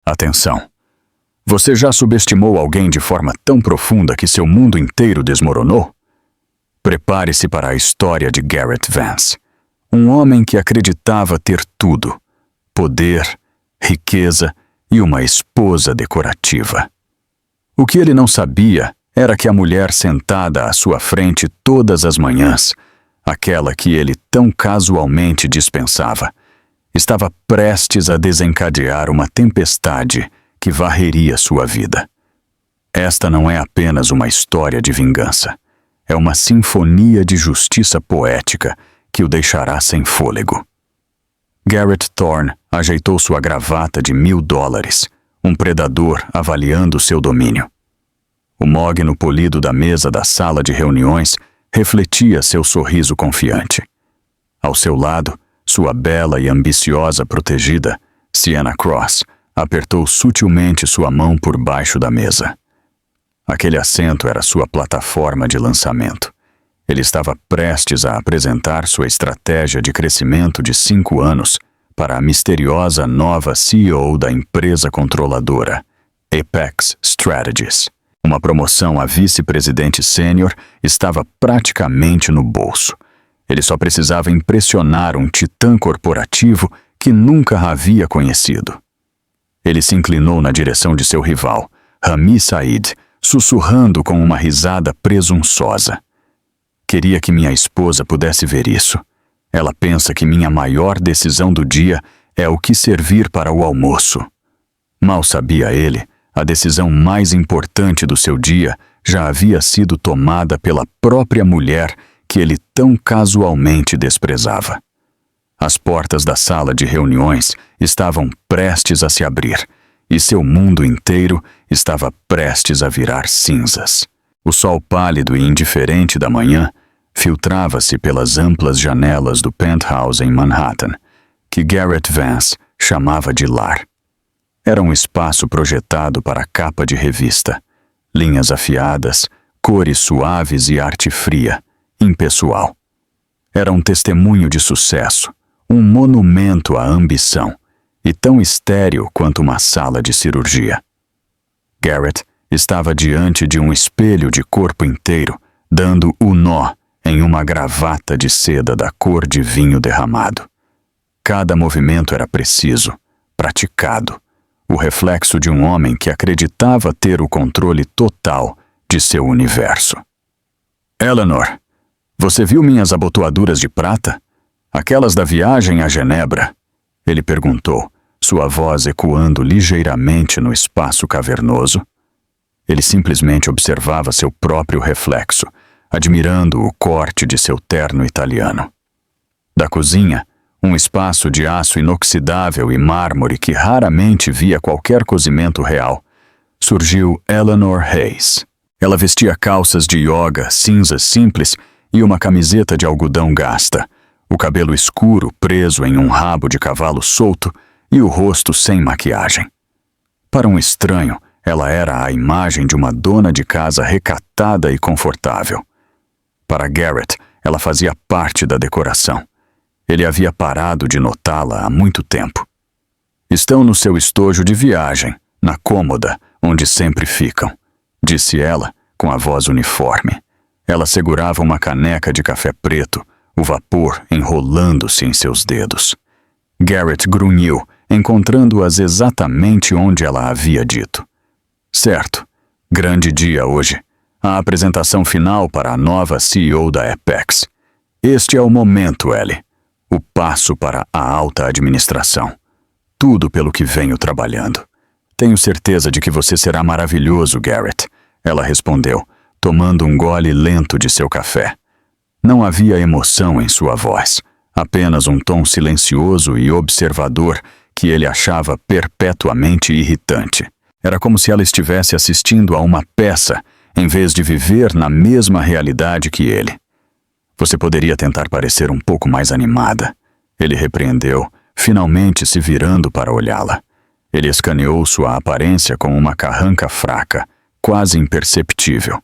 Atenção! Você já subestimou alguém de forma tão profunda que seu mundo inteiro desmoronou? Prepare-se para a história de Garrett Vance, um homem que acreditava ter tudo: poder, riqueza e uma esposa decorativa. O que ele não sabia era que a mulher sentada à sua frente todas as manhãs, aquela que ele tão casualmente dispensava, estava prestes a desencadear uma tempestade que varreria sua vida. Esta não é apenas uma história de vingança. É uma sinfonia de justiça poética que o deixará sem fôlego. Garrett Thorne ajeitou sua gravata de $1000, um predador avaliando seu domínio. O mogno polido da mesa da sala de reuniões refletia seu sorriso confiante. Ao seu lado, sua bela e ambiciosa protegida, Sienna Cross, apertou sutilmente sua mão por baixo da mesa. Aquele assento era sua plataforma de lançamento. Ele estava prestes a apresentar sua estratégia de crescimento de 5 anos para a misteriosa nova CEO da empresa controladora, Apex Strategies. Uma promoção a vice-presidente sênior estava praticamente no bolso. Ele só precisava impressionar um titã corporativo que nunca havia conhecido. Ele se inclinou na direção de seu rival, Rami Said, sussurrando com uma risada presunçosa. Queria que minha esposa pudesse ver isso. Ela pensa que minha maior decisão do dia é o que servir para o almoço. Mal sabia ele, a decisão mais importante do seu dia já havia sido tomada pela própria mulher que ele tão casualmente desprezava. As portas da sala de reuniões estavam prestes a se abrir, e seu mundo inteiro estava prestes a virar cinzas. O sol pálido e indiferente da manhã filtrava-se pelas amplas janelas do penthouse em Manhattan, que Garrett Vance chamava de lar. Era um espaço projetado para capa de revista, linhas afiadas, cores suaves e arte fria, impessoal. Era um testemunho de sucesso, um monumento à ambição, e tão estéril quanto uma sala de cirurgia. Garrett estava diante de um espelho de corpo inteiro, dando o nó em uma gravata de seda da cor de vinho derramado. Cada movimento era preciso, praticado, o reflexo de um homem que acreditava ter o controle total de seu universo. Eleanor, você viu minhas abotoaduras de prata? Aquelas da viagem a Genebra? Ele perguntou, sua voz ecoando ligeiramente no espaço cavernoso. Ele simplesmente observava seu próprio reflexo, admirando o corte de seu terno italiano. Da cozinha, um espaço de aço inoxidável e mármore que raramente via qualquer cozimento real, surgiu Eleanor Hayes. Ela vestia calças de yoga cinzas simples e uma camiseta de algodão gasta, o cabelo escuro preso em um rabo de cavalo solto e o rosto sem maquiagem. Para um estranho, ela era a imagem de uma dona de casa recatada e confortável. Para Garrett, ela fazia parte da decoração. Ele havia parado de notá-la há muito tempo. Estão no seu estojo de viagem, na cômoda, onde sempre ficam, disse ela, com a voz uniforme. Ela segurava uma caneca de café preto, o vapor enrolando-se em seus dedos. Garrett grunhiu, encontrando-as exatamente onde ela havia dito. Certo, grande dia hoje. A apresentação final para a nova CEO da Apex. Este é o momento, Ellie. O passo para a alta administração. Tudo pelo que venho trabalhando. Tenho certeza de que você será maravilhoso, Garrett. Ela respondeu, tomando um gole lento de seu café. Não havia emoção em sua voz, apenas um tom silencioso e observador que ele achava perpetuamente irritante. Era como se ela estivesse assistindo a uma peça, em vez de viver na mesma realidade que ele. Você poderia tentar parecer um pouco mais animada, ele repreendeu, finalmente se virando para olhá-la. Ele escaneou sua aparência com uma carranca fraca, quase imperceptível.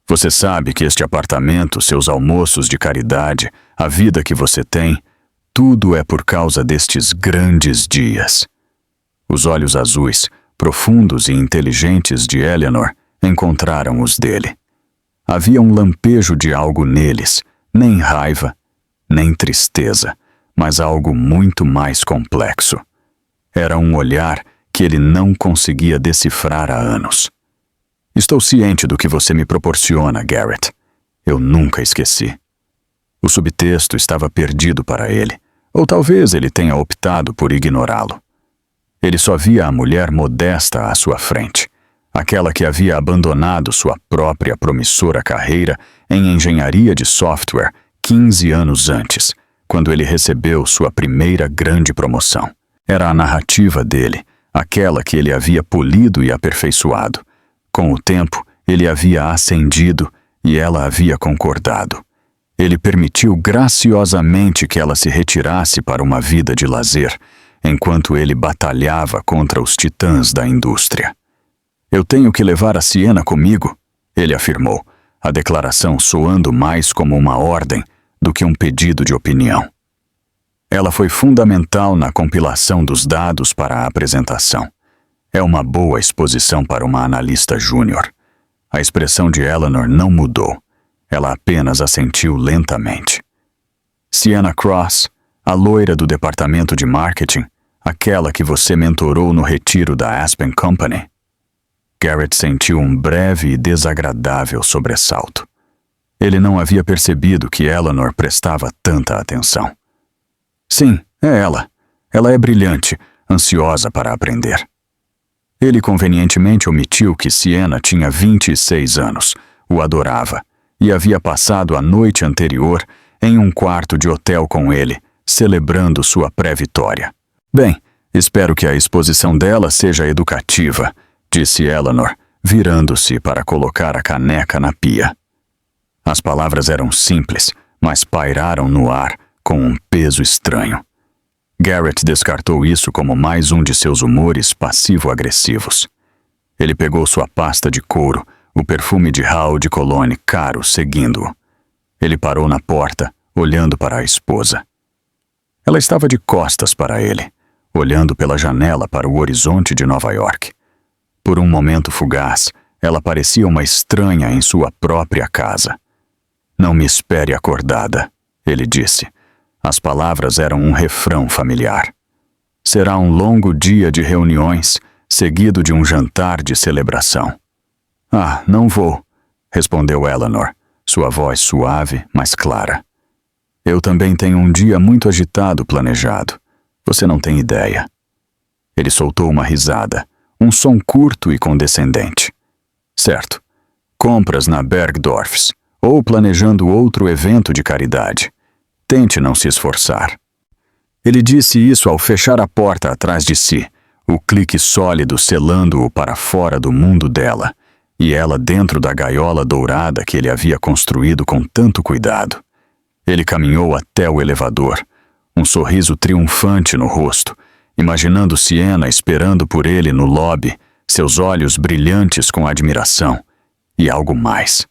Você sabe que este apartamento, seus almoços de caridade, a vida que você tem, tudo é por causa destes grandes dias. Os olhos azuis, profundos e inteligentes de Eleanor encontraram os dele. Havia um lampejo de algo neles, nem raiva, nem tristeza, mas algo muito mais complexo. Era um olhar que ele não conseguia decifrar há anos. Estou ciente do que você me proporciona, Garrett. Eu nunca esqueci. O subtexto estava perdido para ele, ou talvez ele tenha optado por ignorá-lo. Ele só via a mulher modesta à sua frente, aquela que havia abandonado sua própria promissora carreira em engenharia de software 15 anos antes, quando ele recebeu sua primeira grande promoção. Era a narrativa dele, aquela que ele havia polido e aperfeiçoado. Com o tempo, ele havia ascendido e ela havia concordado. Ele permitiu graciosamente que ela se retirasse para uma vida de lazer, enquanto ele batalhava contra os titãs da indústria. Eu tenho que levar a Sienna comigo, ele afirmou, a declaração soando mais como uma ordem do que um pedido de opinião. Ela foi fundamental na compilação dos dados para a apresentação. É uma boa exposição para uma analista júnior. A expressão de Eleanor não mudou. Ela apenas assentiu lentamente. Sienna Cross, a loira do departamento de marketing, aquela que você mentorou no retiro da Aspen Company. Garrett sentiu um breve e desagradável sobressalto. Ele não havia percebido que Eleanor prestava tanta atenção. Sim, é ela. Ela é brilhante, ansiosa para aprender. Ele convenientemente omitiu que Sienna tinha 26 anos, o adorava, e havia passado a noite anterior em um quarto de hotel com ele, celebrando sua pré-vitória. Bem, espero que a exposição dela seja educativa, disse Eleanor, virando-se para colocar a caneca na pia. As palavras eram simples, mas pairaram no ar com um peso estranho. Garrett descartou isso como mais um de seus humores passivo-agressivos. Ele pegou sua pasta de couro, o perfume de Eau de Cologne caro seguindo-o. Ele parou na porta, olhando para a esposa. Ela estava de costas para ele, olhando pela janela para o horizonte de Nova York. Por um momento fugaz, ela parecia uma estranha em sua própria casa. Não me espere acordada, ele disse. As palavras eram um refrão familiar. Será um longo dia de reuniões, seguido de um jantar de celebração. Ah, não vou, respondeu Eleanor, sua voz suave, mas clara. Eu também tenho um dia muito agitado planejado. Você não tem ideia. Ele soltou uma risada, um som curto e condescendente. Certo. Compras na Bergdorf's, ou planejando outro evento de caridade. Tente não se esforçar. Ele disse isso ao fechar a porta atrás de si, o clique sólido selando-o para fora do mundo dela, e ela dentro da gaiola dourada que ele havia construído com tanto cuidado. Ele caminhou até o elevador, um sorriso triunfante no rosto, imaginando Sienna esperando por ele no lobby, seus olhos brilhantes com admiração, e algo mais.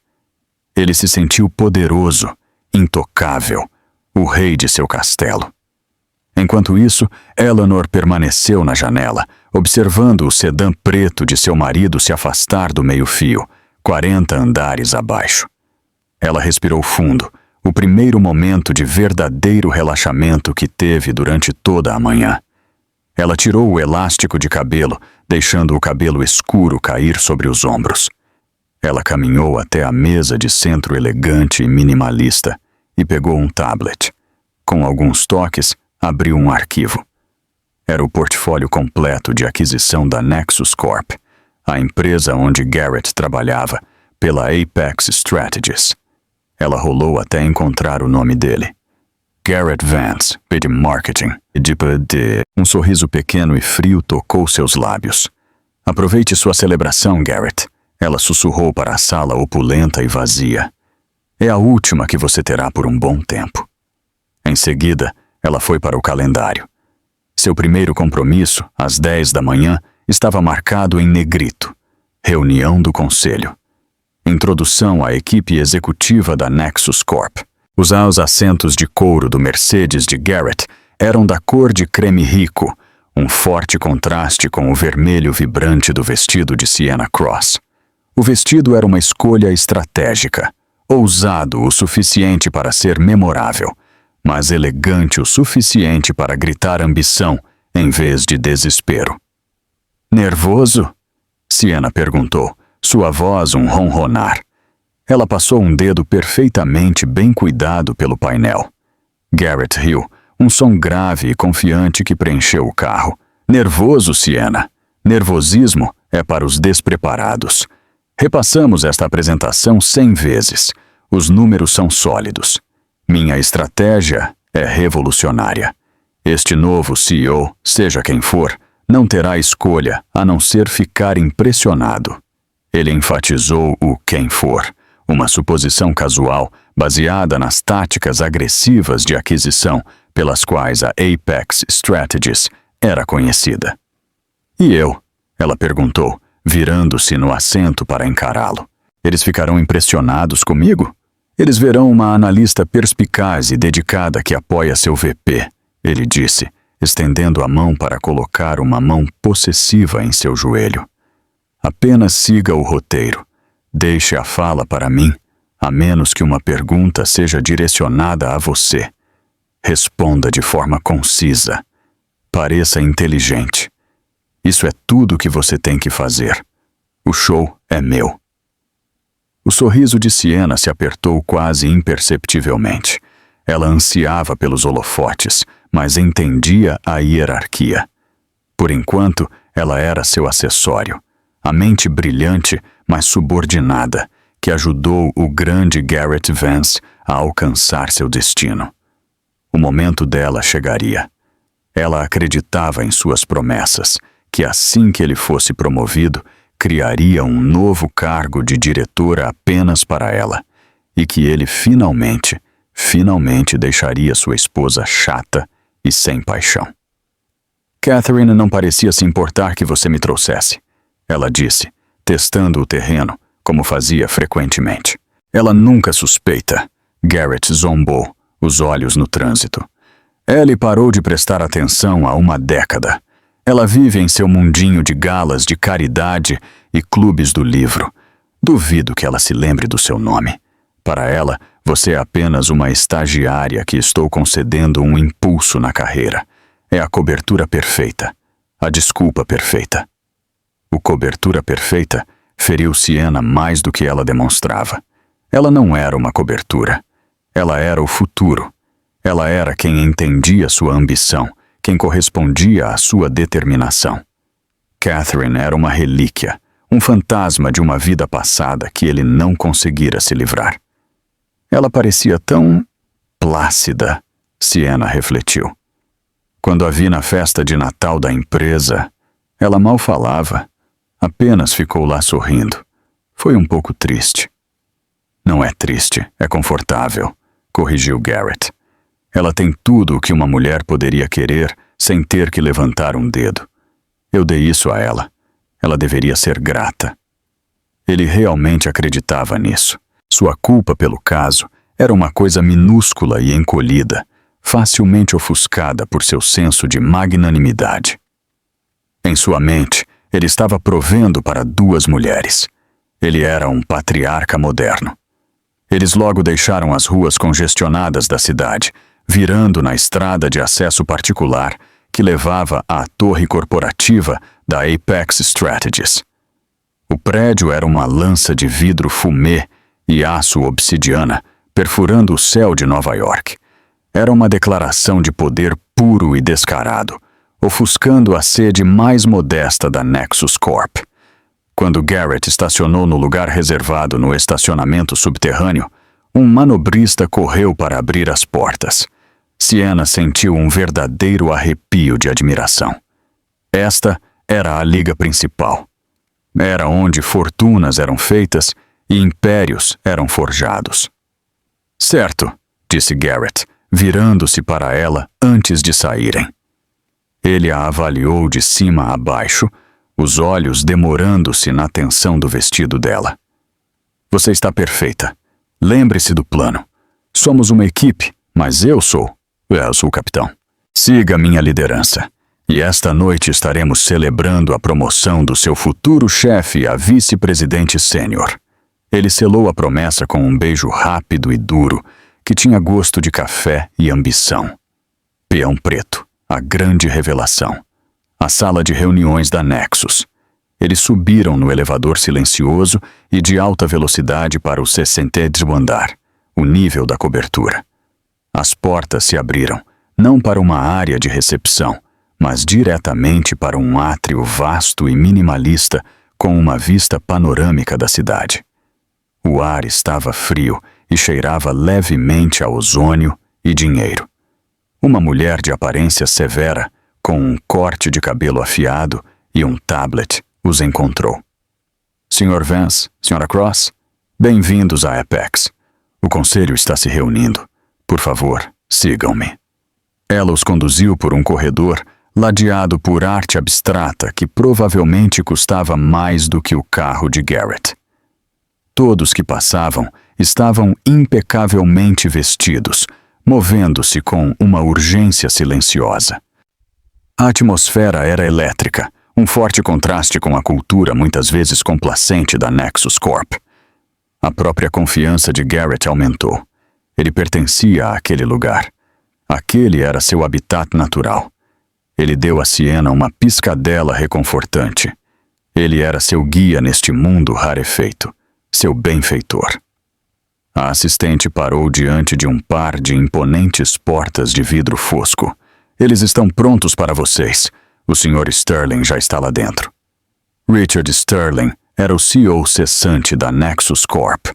Ele se sentiu poderoso, intocável, o rei de seu castelo. Enquanto isso, Eleanor permaneceu na janela, observando o sedã preto de seu marido se afastar do meio-fio, 40 andares abaixo. Ela respirou fundo, o primeiro momento de verdadeiro relaxamento que teve durante toda a manhã. Ela tirou o elástico de cabelo, deixando o cabelo escuro cair sobre os ombros. Ela caminhou até a mesa de centro elegante e minimalista e pegou um tablet. Com alguns toques, abriu um arquivo. Era o portfólio completo de aquisição da Nexus Corp, a empresa onde Garrett trabalhava, pela Apex Strategies. Ela rolou até encontrar o nome dele. Garrett Vance, de marketing. Um sorriso pequeno e frio tocou seus lábios. Aproveite sua celebração, Garrett. Ela sussurrou para a sala opulenta e vazia. É a última que você terá por um bom tempo. Em seguida, ela foi para o calendário. Seu primeiro compromisso, às 10 da manhã, estava marcado em negrito. Reunião do conselho. Introdução à equipe executiva da Nexus Corp. Os assentos de couro do Mercedes de Garrett eram da cor de creme rico, um forte contraste com o vermelho vibrante do vestido de Sienna Cross. O vestido era uma escolha estratégica, ousado o suficiente para ser memorável, mas elegante o suficiente para gritar ambição em vez de desespero. Nervoso? Sienna perguntou, sua voz um ronronar. Ela passou um dedo perfeitamente bem cuidado pelo painel. Garrett riu, um som grave e confiante que preencheu o carro. Nervoso, Sienna. Nervosismo é para os despreparados. Repassamos esta apresentação 100 vezes. Os números são sólidos. Minha estratégia é revolucionária. Este novo CEO, seja quem for, não terá escolha a não ser ficar impressionado. Ele enfatizou o quem for, uma suposição casual baseada nas táticas agressivas de aquisição pelas quais a Apex Strategies era conhecida. E eu? Ela perguntou, virando-se no assento para encará-lo. Eles ficarão impressionados comigo? Eles verão uma analista perspicaz e dedicada que apoia seu VP, ele disse, estendendo a mão para colocar uma mão possessiva em seu joelho. Apenas siga o roteiro. Deixe a fala para mim, a menos que uma pergunta seja direcionada a você. Responda de forma concisa. Pareça inteligente. Isso é tudo o que você tem que fazer. O show é meu. O sorriso de Sienna se apertou quase imperceptivelmente. Ela ansiava pelos holofotes, mas entendia a hierarquia. Por enquanto, ela era seu acessório, a mente brilhante, mas subordinada, que ajudou o grande Garrett Vance a alcançar seu destino. O momento dela chegaria. Ela acreditava em suas promessas, que assim que ele fosse promovido, criaria um novo cargo de diretora apenas para ela, e que ele finalmente deixaria sua esposa chata e sem paixão. Catherine não parecia se importar que você me trouxesse, ela disse, testando o terreno, como fazia frequentemente. Ela nunca suspeita. Garrett zombou, os olhos no trânsito. Ellie parou de prestar atenção há uma década. Ela vive em seu mundinho de galas de caridade e clubes do livro. Duvido que ela se lembre do seu nome. Para ela, você é apenas uma estagiária que estou concedendo um impulso na carreira. É a cobertura perfeita. A desculpa perfeita. O cobertura perfeita feriu Sienna mais do que ela demonstrava. Ela não era uma cobertura. Ela era o futuro. Ela era quem entendia sua ambição, quem correspondia à sua determinação. Catherine era uma relíquia, um fantasma de uma vida passada que ele não conseguira se livrar. Ela parecia tão plácida, Sienna refletiu. Quando a vi na festa de Natal da empresa, ela mal falava, apenas ficou lá sorrindo. Foi um pouco triste. Não é triste, é confortável, corrigiu Garrett. Ela tem tudo o que uma mulher poderia querer sem ter que levantar um dedo. Eu dei isso a ela. Ela deveria ser grata. Ele realmente acreditava nisso. Sua culpa pelo caso era uma coisa minúscula e encolhida, facilmente ofuscada por seu senso de magnanimidade. Em sua mente, ele estava provendo para 2 mulheres. Ele era um patriarca moderno. Eles logo deixaram as ruas congestionadas da cidade, virando na estrada de acesso particular que levava à torre corporativa da Apex Strategies. O prédio era uma lança de vidro fumê e aço obsidiana perfurando o céu de Nova York. Era uma declaração de poder puro e descarado, ofuscando a sede mais modesta da Nexus Corp. Quando Garrett estacionou no lugar reservado no estacionamento subterrâneo, um manobrista correu para abrir as portas. Sienna sentiu um verdadeiro arrepio de admiração. Esta era a liga principal. Era onde fortunas eram feitas e impérios eram forjados. Certo, disse Garrett, virando-se para ela antes de saírem. Ele a avaliou de cima a baixo, os olhos demorando-se na tensão do vestido dela. Você está perfeita. Lembre-se do plano. Somos uma equipe, mas eu sou o capitão. Siga minha liderança. E esta noite estaremos celebrando a promoção do seu futuro chefe a vice-presidente sênior. Ele selou a promessa com um beijo rápido e duro, que tinha gosto de café e ambição. Peão Preto, a grande revelação. A sala de reuniões da Nexus. Eles subiram no elevador silencioso e de alta velocidade para o 60º andar, o nível da cobertura. As portas se abriram, não para uma área de recepção, mas diretamente para um átrio vasto e minimalista com uma vista panorâmica da cidade. O ar estava frio e cheirava levemente a ozônio e dinheiro. Uma mulher de aparência severa, com um corte de cabelo afiado e um tablet, os encontrou. Sr. Vance, Sra. Cross, bem-vindos à Apex. O conselho está se reunindo. Por favor, sigam-me. Ela os conduziu por um corredor ladeado por arte abstrata que provavelmente custava mais do que o carro de Garrett. Todos que passavam estavam impecavelmente vestidos, movendo-se com uma urgência silenciosa. A atmosfera era elétrica, um forte contraste com a cultura muitas vezes complacente da Nexus Corp. A própria confiança de Garrett aumentou. Ele pertencia àquele lugar. Aquele era seu habitat natural. Ele deu a Sienna uma piscadela reconfortante. Ele era seu guia neste mundo rarefeito, seu benfeitor. A assistente parou diante de um par de imponentes portas de vidro fosco. Eles estão prontos para vocês. O Sr. Sterling já está lá dentro. Richard Sterling era o CEO cessante da Nexus Corp,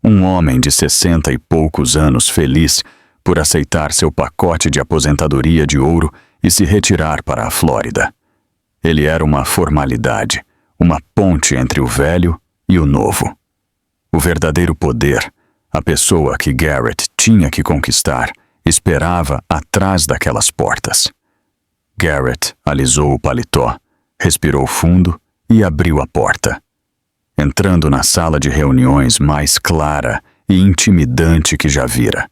um homem de 60 e poucos anos feliz por aceitar seu pacote de aposentadoria de ouro e se retirar para a Flórida. Ele era uma formalidade, uma ponte entre o velho e o novo. O verdadeiro poder, a pessoa que Garrett tinha que conquistar, esperava atrás daquelas portas. Garrett alisou o paletó, respirou fundo e abriu a porta. Entrando na sala de reuniões mais clara e intimidante que já vira.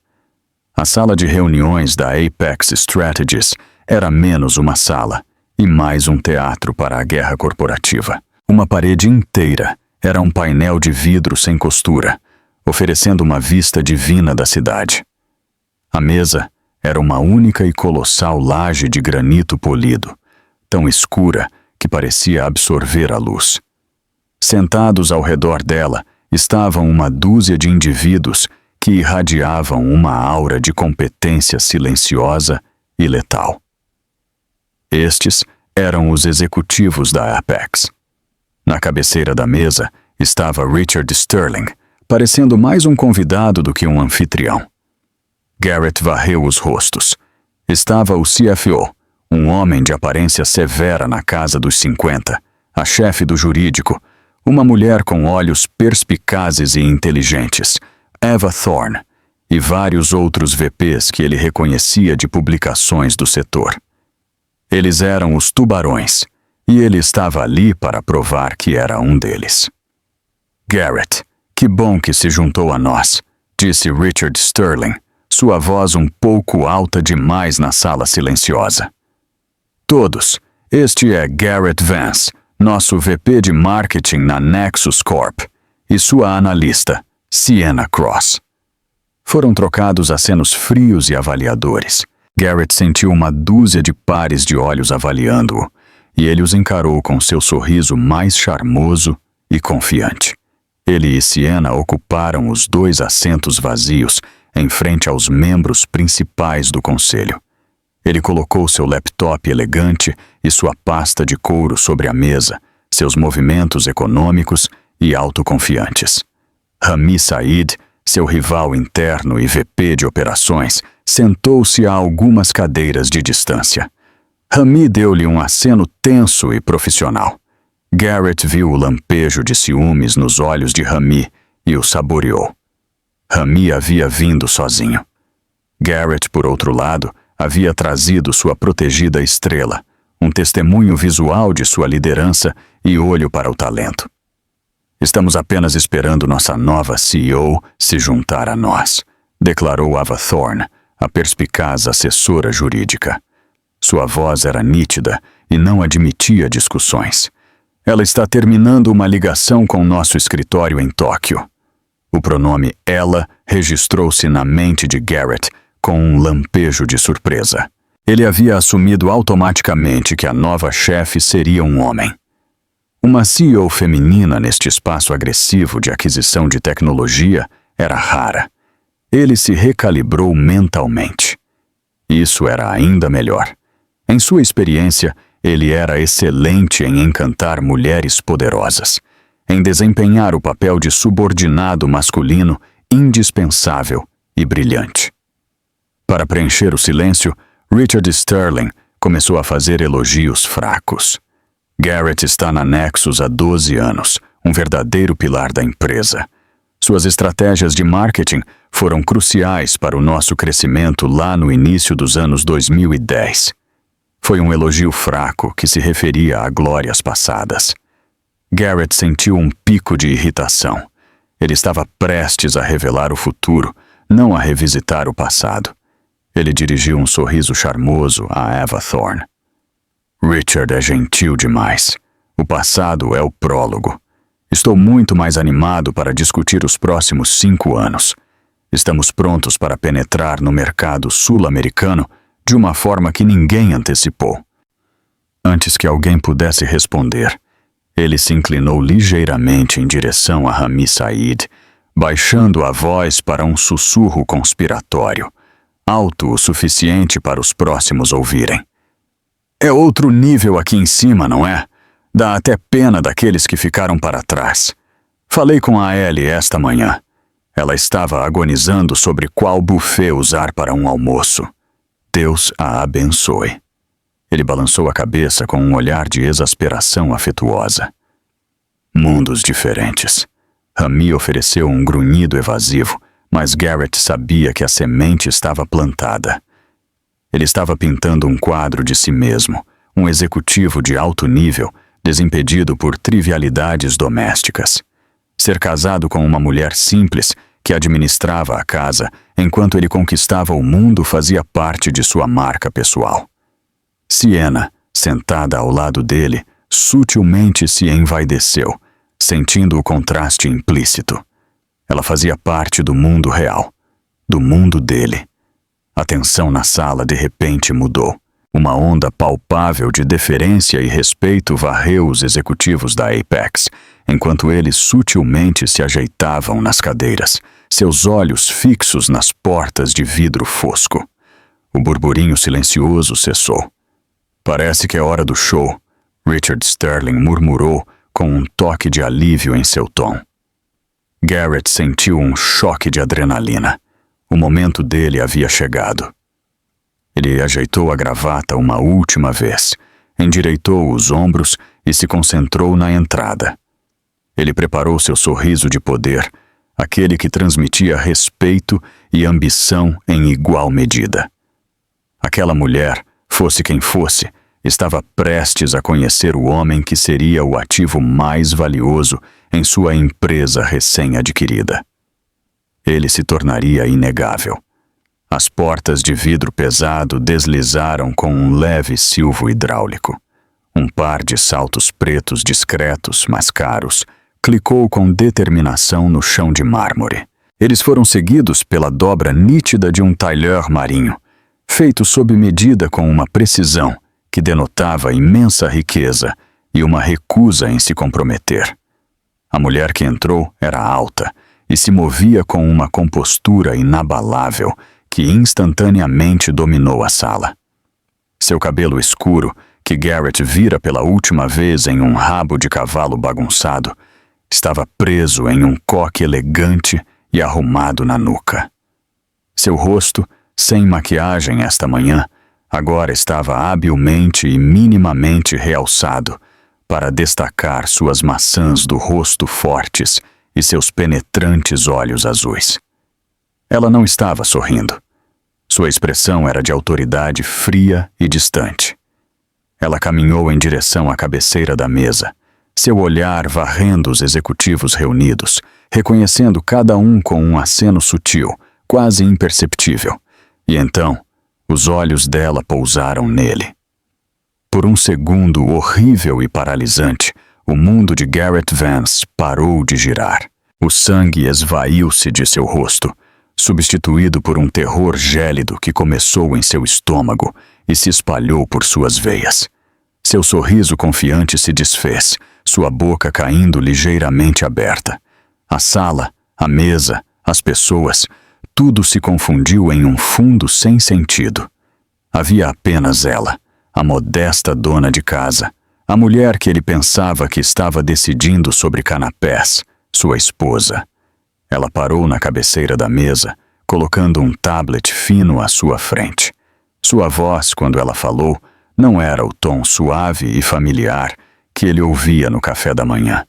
A sala de reuniões da Apex Strategies era menos uma sala e mais um teatro para a guerra corporativa. Uma parede inteira era um painel de vidro sem costura, oferecendo uma vista divina da cidade. A mesa era uma única e colossal laje de granito polido, tão escura que parecia absorver a luz. Sentados ao redor dela estavam uma dúzia de indivíduos que irradiavam uma aura de competência silenciosa e letal. Estes eram os executivos da Apex. Na cabeceira da mesa estava Richard Sterling, parecendo mais um convidado do que um anfitrião. Garrett varreu os rostos. Estava o CFO, um homem de aparência severa na casa dos 50, a chefe do jurídico, uma mulher com olhos perspicazes e inteligentes, Eva Thorne, e vários outros VPs que ele reconhecia de publicações do setor. Eles eram os tubarões, e ele estava ali para provar que era um deles. Garrett, que bom que se juntou a nós, disse Richard Sterling, sua voz um pouco alta demais na sala silenciosa. Todos, este é Garrett Vance, nosso VP de marketing na Nexus Corp, e sua analista, Sienna Cross. Foram trocados acenos frios e avaliadores. Garrett sentiu uma dúzia de pares de olhos avaliando-o, e ele os encarou com seu sorriso mais charmoso e confiante. Ele e Sienna ocuparam os 2 assentos vazios em frente aos membros principais do conselho. Ele colocou seu laptop elegante e sua pasta de couro sobre a mesa, seus movimentos econômicos e autoconfiantes. Rami Said, seu rival interno e VP de operações, sentou-se a algumas cadeiras de distância. Rami deu-lhe um aceno tenso e profissional. Garrett viu o lampejo de ciúmes nos olhos de Rami e o saboreou. Rami havia vindo sozinho. Garrett, por outro lado, havia trazido sua protegida estrela, um testemunho visual de sua liderança e olho para o talento. Estamos apenas esperando nossa nova CEO se juntar a nós, declarou Ava Thorne, a perspicaz assessora jurídica. Sua voz era nítida e não admitia discussões. Ela está terminando uma ligação com nosso escritório em Tóquio. O pronome ela registrou-se na mente de Garrett com um lampejo de surpresa. Ele havia assumido automaticamente que a nova chefe seria um homem. Uma CEO feminina neste espaço agressivo de aquisição de tecnologia era rara. Ele se recalibrou mentalmente. Isso era ainda melhor. Em sua experiência, ele era excelente em encantar mulheres poderosas, em desempenhar o papel de subordinado masculino indispensável e brilhante. Para preencher o silêncio, Richard Sterling começou a fazer elogios fracos. Garrett está na Nexus há 12 anos, um verdadeiro pilar da empresa. Suas estratégias de marketing foram cruciais para o nosso crescimento lá no início dos anos 2010. Foi um elogio fraco que se referia a glórias passadas. Garrett sentiu um pico de irritação. Ele estava prestes a revelar o futuro, não a revisitar o passado. Ele dirigiu um sorriso charmoso a Eva Thorne. Richard é gentil demais. O passado é o prólogo. Estou muito mais animado para discutir os próximos 5 anos. Estamos prontos para penetrar no mercado sul-americano de uma forma que ninguém antecipou. Antes que alguém pudesse responder, ele se inclinou ligeiramente em direção a Rami Said, baixando a voz para um sussurro conspiratório, alto o suficiente para os próximos ouvirem. É outro nível aqui em cima, não é? Dá até pena daqueles que ficaram para trás. Falei com a Ellie esta manhã. Ela estava agonizando sobre qual buffet usar para um almoço. Deus a abençoe. Ele balançou a cabeça com um olhar de exasperação afetuosa. Mundos diferentes. Rami ofereceu um grunhido evasivo, mas Garrett sabia que a semente estava plantada. Ele estava pintando um quadro de si mesmo, um executivo de alto nível, desimpedido por trivialidades domésticas. Ser casado com uma mulher simples que administrava a casa enquanto ele conquistava o mundo fazia parte de sua marca pessoal. Sienna, sentada ao lado dele, sutilmente se envaideceu, sentindo o contraste implícito. Ela fazia parte do mundo real, do mundo dele. A tensão na sala de repente mudou. Uma onda palpável de deferência e respeito varreu os executivos da Apex, enquanto eles sutilmente se ajeitavam nas cadeiras, seus olhos fixos nas portas de vidro fosco. O burburinho silencioso cessou. Parece que é hora do show, Richard Sterling murmurou com um toque de alívio em seu tom. Garrett sentiu um choque de adrenalina. O momento dele havia chegado. Ele ajeitou a gravata uma última vez, endireitou os ombros e se concentrou na entrada. Ele preparou seu sorriso de poder, aquele que transmitia respeito e ambição em igual medida. Aquela mulher, fosse quem fosse, estava prestes a conhecer o homem que seria o ativo mais valioso em sua empresa recém-adquirida. Ele se tornaria inegável. As portas de vidro pesado deslizaram com um leve silvo hidráulico. Um par de saltos pretos discretos, mas caros, clicou com determinação no chão de mármore. Eles foram seguidos pela dobra nítida de um tailleur marinho, feito sob medida com uma precisão que denotava imensa riqueza e uma recusa em se comprometer. A mulher que entrou era alta e se movia com uma compostura inabalável que instantaneamente dominou a sala. Seu cabelo escuro, que Garrett vira pela última vez em um rabo de cavalo bagunçado, estava preso em um coque elegante e arrumado na nuca. Seu rosto, sem maquiagem esta manhã, agora estava habilmente e minimamente realçado para destacar suas maçãs do rosto fortes e seus penetrantes olhos azuis. Ela não estava sorrindo. Sua expressão era de autoridade fria e distante. Ela caminhou em direção à cabeceira da mesa, seu olhar varrendo os executivos reunidos, reconhecendo cada um com um aceno sutil, quase imperceptível. E então, os olhos dela pousaram nele. Por um segundo horrível e paralisante, o mundo de Garrett Vance parou de girar. O sangue esvaiu-se de seu rosto, substituído por um terror gélido que começou em seu estômago e se espalhou por suas veias. Seu sorriso confiante se desfez, sua boca caindo ligeiramente aberta. A sala, a mesa, as pessoas, tudo se confundiu em um fundo sem sentido. Havia apenas ela, a modesta dona de casa, a mulher que ele pensava que estava decidindo sobre canapés, sua esposa. Ela parou na cabeceira da mesa, colocando um tablet fino à sua frente. Sua voz, quando ela falou, não era o tom suave e familiar que ele ouvia no café da manhã.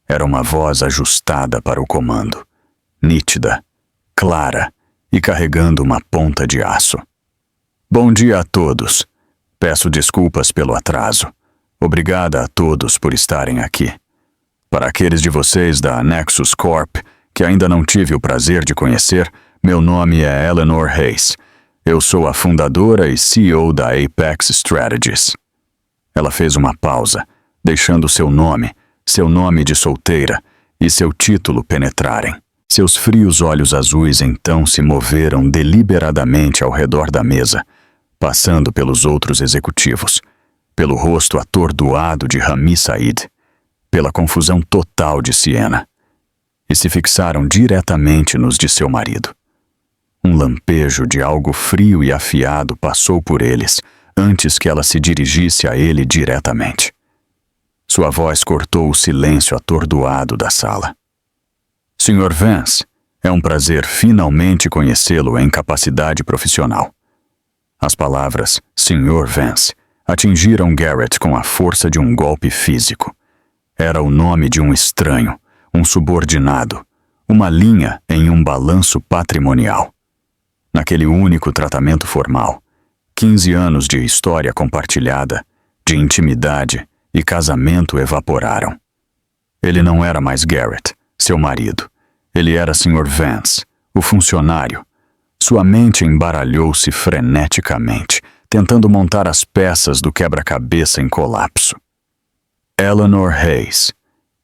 Era uma voz ajustada para o comando, nítida, clara e carregando uma ponta de aço. Bom dia a todos. Peço desculpas pelo atraso. Obrigada a todos por estarem aqui. Para aqueles de vocês da Nexus Corp que ainda não tive o prazer de conhecer, meu nome é Eleanor Hayes. Eu sou a fundadora e CEO da Apex Strategies. Ela fez uma pausa, deixando seu nome de solteira e seu título penetrarem. Seus frios olhos azuis então se moveram deliberadamente ao redor da mesa, passando pelos outros executivos, pelo rosto atordoado de Rami Said, pela confusão total de Sienna, e se fixaram diretamente nos de seu marido. Um lampejo de algo frio e afiado passou por eles antes que ela se dirigisse a ele diretamente. Sua voz cortou o silêncio atordoado da sala. Sr. Vance, é um prazer finalmente conhecê-lo em capacidade profissional. As palavras Sr. Vance atingiram Garrett com a força de um golpe físico. Era o nome de um estranho, um subordinado, uma linha em um balanço patrimonial. Naquele único tratamento formal, 15 anos de história compartilhada, de intimidade e casamento evaporaram. Ele não era mais Garrett, seu marido. Ele era Sr. Vance, o funcionário. Sua mente embaralhou-se freneticamente, tentando montar as peças do quebra-cabeça em colapso. Eleanor Hayes.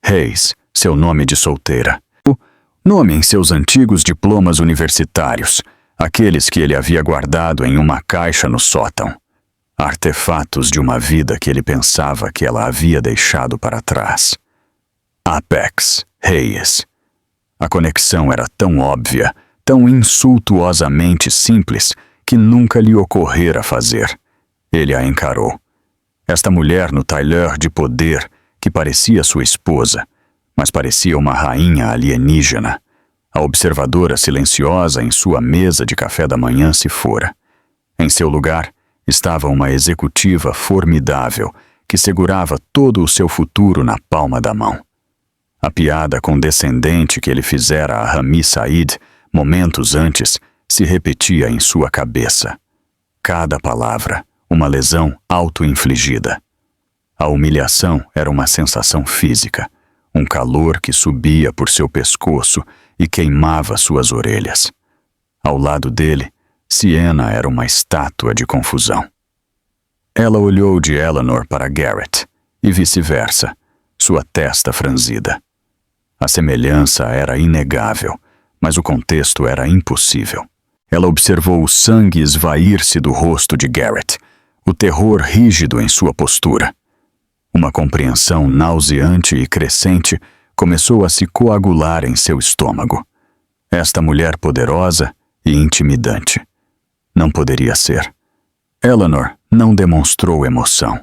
Hayes, seu nome de solteira. O nome em seus antigos diplomas universitários, aqueles que ele havia guardado em uma caixa no sótão. Artefatos de uma vida que ele pensava que ela havia deixado para trás. Apex Hayes. A conexão era tão óbvia, tão insultuosamente simples, que nunca lhe ocorrera fazer. Ele a encarou. Esta mulher no tailleur de poder, que parecia sua esposa, mas parecia uma rainha alienígena. A observadora silenciosa em sua mesa de café da manhã se fora. Em seu lugar estava uma executiva formidável que segurava todo o seu futuro na palma da mão. A piada condescendente que ele fizera a Rami Said momentos antes se repetia em sua cabeça. Cada palavra, uma lesão auto-infligida. A humilhação era uma sensação física, um calor que subia por seu pescoço e queimava suas orelhas. Ao lado dele, Sienna era uma estátua de confusão. Ela olhou de Eleanor para Garrett, e vice-versa, sua testa franzida. A semelhança era inegável, mas o contexto era impossível. Ela observou o sangue esvair-se do rosto de Garrett, o terror rígido em sua postura. Uma compreensão nauseante e crescente começou a se coagular em seu estômago. Esta mulher poderosa e intimidante. Não poderia ser. Eleanor não demonstrou emoção.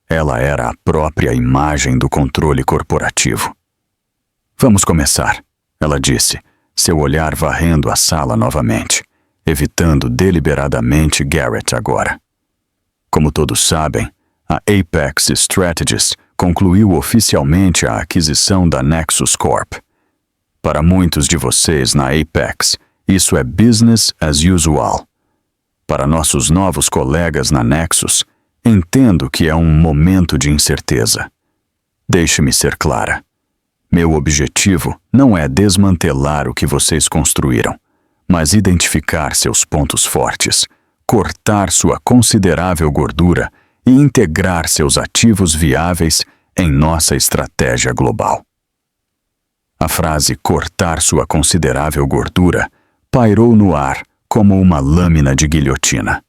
Ela era a própria imagem do controle corporativo. Vamos começar, ela disse, seu olhar varrendo a sala novamente, evitando deliberadamente Garrett agora. Como todos sabem, a Apex Strategies concluiu oficialmente a aquisição da Nexus Corp. Para muitos de vocês na Apex, isso é business as usual. Para nossos novos colegas na Nexus, entendo que é um momento de incerteza. Deixe-me ser clara. Meu objetivo não é desmantelar o que vocês construíram, mas identificar seus pontos fortes, cortar sua considerável gordura e integrar seus ativos viáveis em nossa estratégia global. A frase cortar sua considerável gordura pairou no ar como uma lâmina de guilhotina.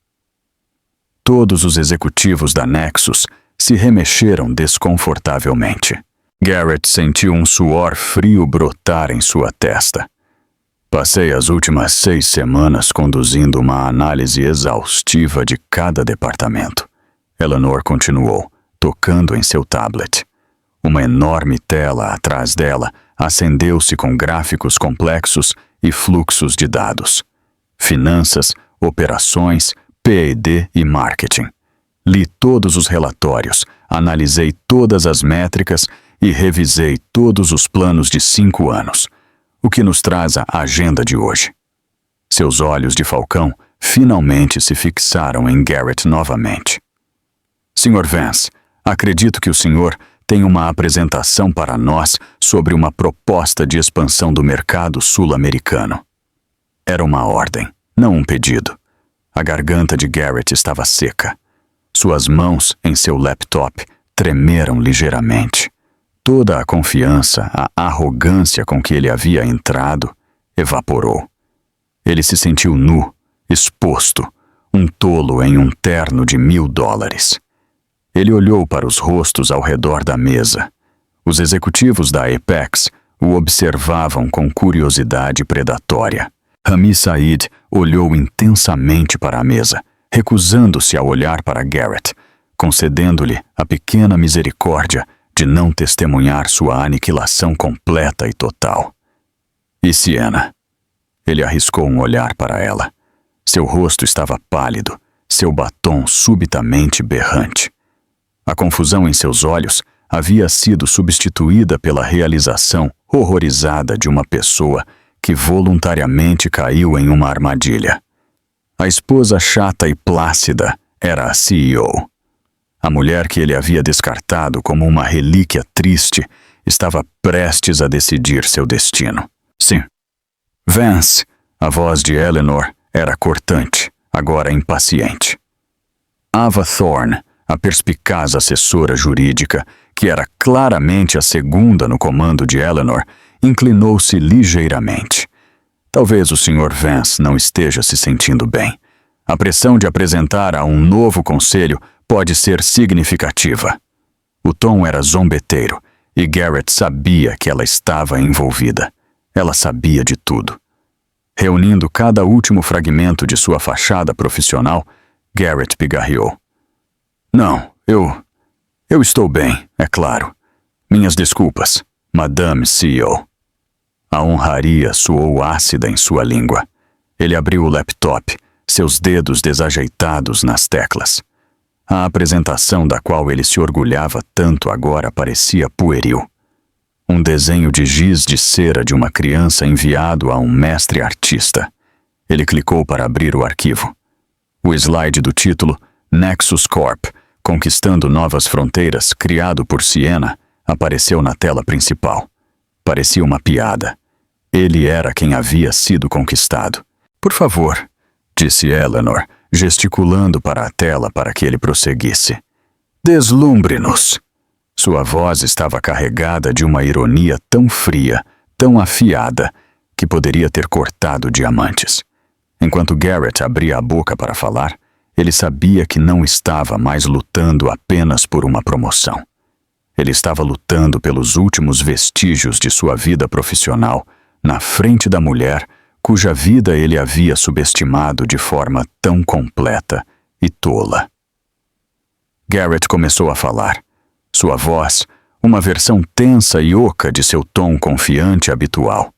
Todos os executivos da Nexus se remexeram desconfortavelmente. Garrett sentiu um suor frio brotar em sua testa. Passei as últimas 6 semanas conduzindo uma análise exaustiva de cada departamento. Eleanor continuou, tocando em seu tablet. Uma enorme tela atrás dela acendeu-se com gráficos complexos e fluxos de dados. Finanças, operações, P&D e marketing. Li todos os relatórios, analisei todas as métricas e revisei todos os planos de 5 anos, o que nos traz a agenda de hoje. Seus olhos de falcão finalmente se fixaram em Garrett novamente. Sr. Vance, acredito que o senhor tem uma apresentação para nós sobre uma proposta de expansão do mercado sul-americano. Era uma ordem, não um pedido. A garganta de Garrett estava seca. Suas mãos em seu laptop tremeram ligeiramente. Toda a confiança, a arrogância com que ele havia entrado, evaporou. Ele se sentiu nu, exposto, um tolo em um terno de $1.000. Ele olhou para os rostos ao redor da mesa. Os executivos da Apex o observavam com curiosidade predatória. Rami Said olhou intensamente para a mesa, recusando-se a olhar para Garrett, concedendo-lhe a pequena misericórdia de não testemunhar sua aniquilação completa e total. E Sienna? Ele arriscou um olhar para ela. Seu rosto estava pálido, seu batom subitamente berrante. A confusão em seus olhos havia sido substituída pela realização horrorizada de uma pessoa que voluntariamente caiu em uma armadilha. A esposa chata e plácida era a CEO. A mulher que ele havia descartado como uma relíquia triste estava prestes a decidir seu destino. Sim. Vance, a voz de Eleanor era cortante, agora impaciente. Ava Thorne, a perspicaz assessora jurídica, que era claramente a segunda no comando de Eleanor, inclinou-se ligeiramente. Talvez o Sr. Vance não esteja se sentindo bem. A pressão de apresentar a um novo conselho pode ser significativa. O tom era zombeteiro, e Garrett sabia que ela estava envolvida. Ela sabia de tudo. Reunindo cada último fragmento de sua fachada profissional, Garrett pigarreou. Não, eu estou bem, é claro. Minhas desculpas, Madame CEO. A honraria soou ácida em sua língua. Ele abriu o laptop, seus dedos desajeitados nas teclas. A apresentação da qual ele se orgulhava tanto agora parecia pueril. Um desenho de giz de cera de uma criança enviado a um mestre artista. Ele clicou para abrir o arquivo. O slide do título Nexus Corp, Conquistando Novas Fronteiras, criado por Sienna, apareceu na tela principal. Parecia uma piada. Ele era quem havia sido conquistado. Por favor, disse Eleanor, gesticulando para a tela para que ele prosseguisse. Deslumbre-nos. Sua voz estava carregada de uma ironia tão fria, tão afiada, que poderia ter cortado diamantes. Enquanto Garrett abria a boca para falar, ele sabia que não estava mais lutando apenas por uma promoção. Ele estava lutando pelos últimos vestígios de sua vida profissional na frente da mulher cuja vida ele havia subestimado de forma tão completa e tola. Garrett começou a falar. Sua voz, uma versão tensa e oca de seu tom confiante habitual.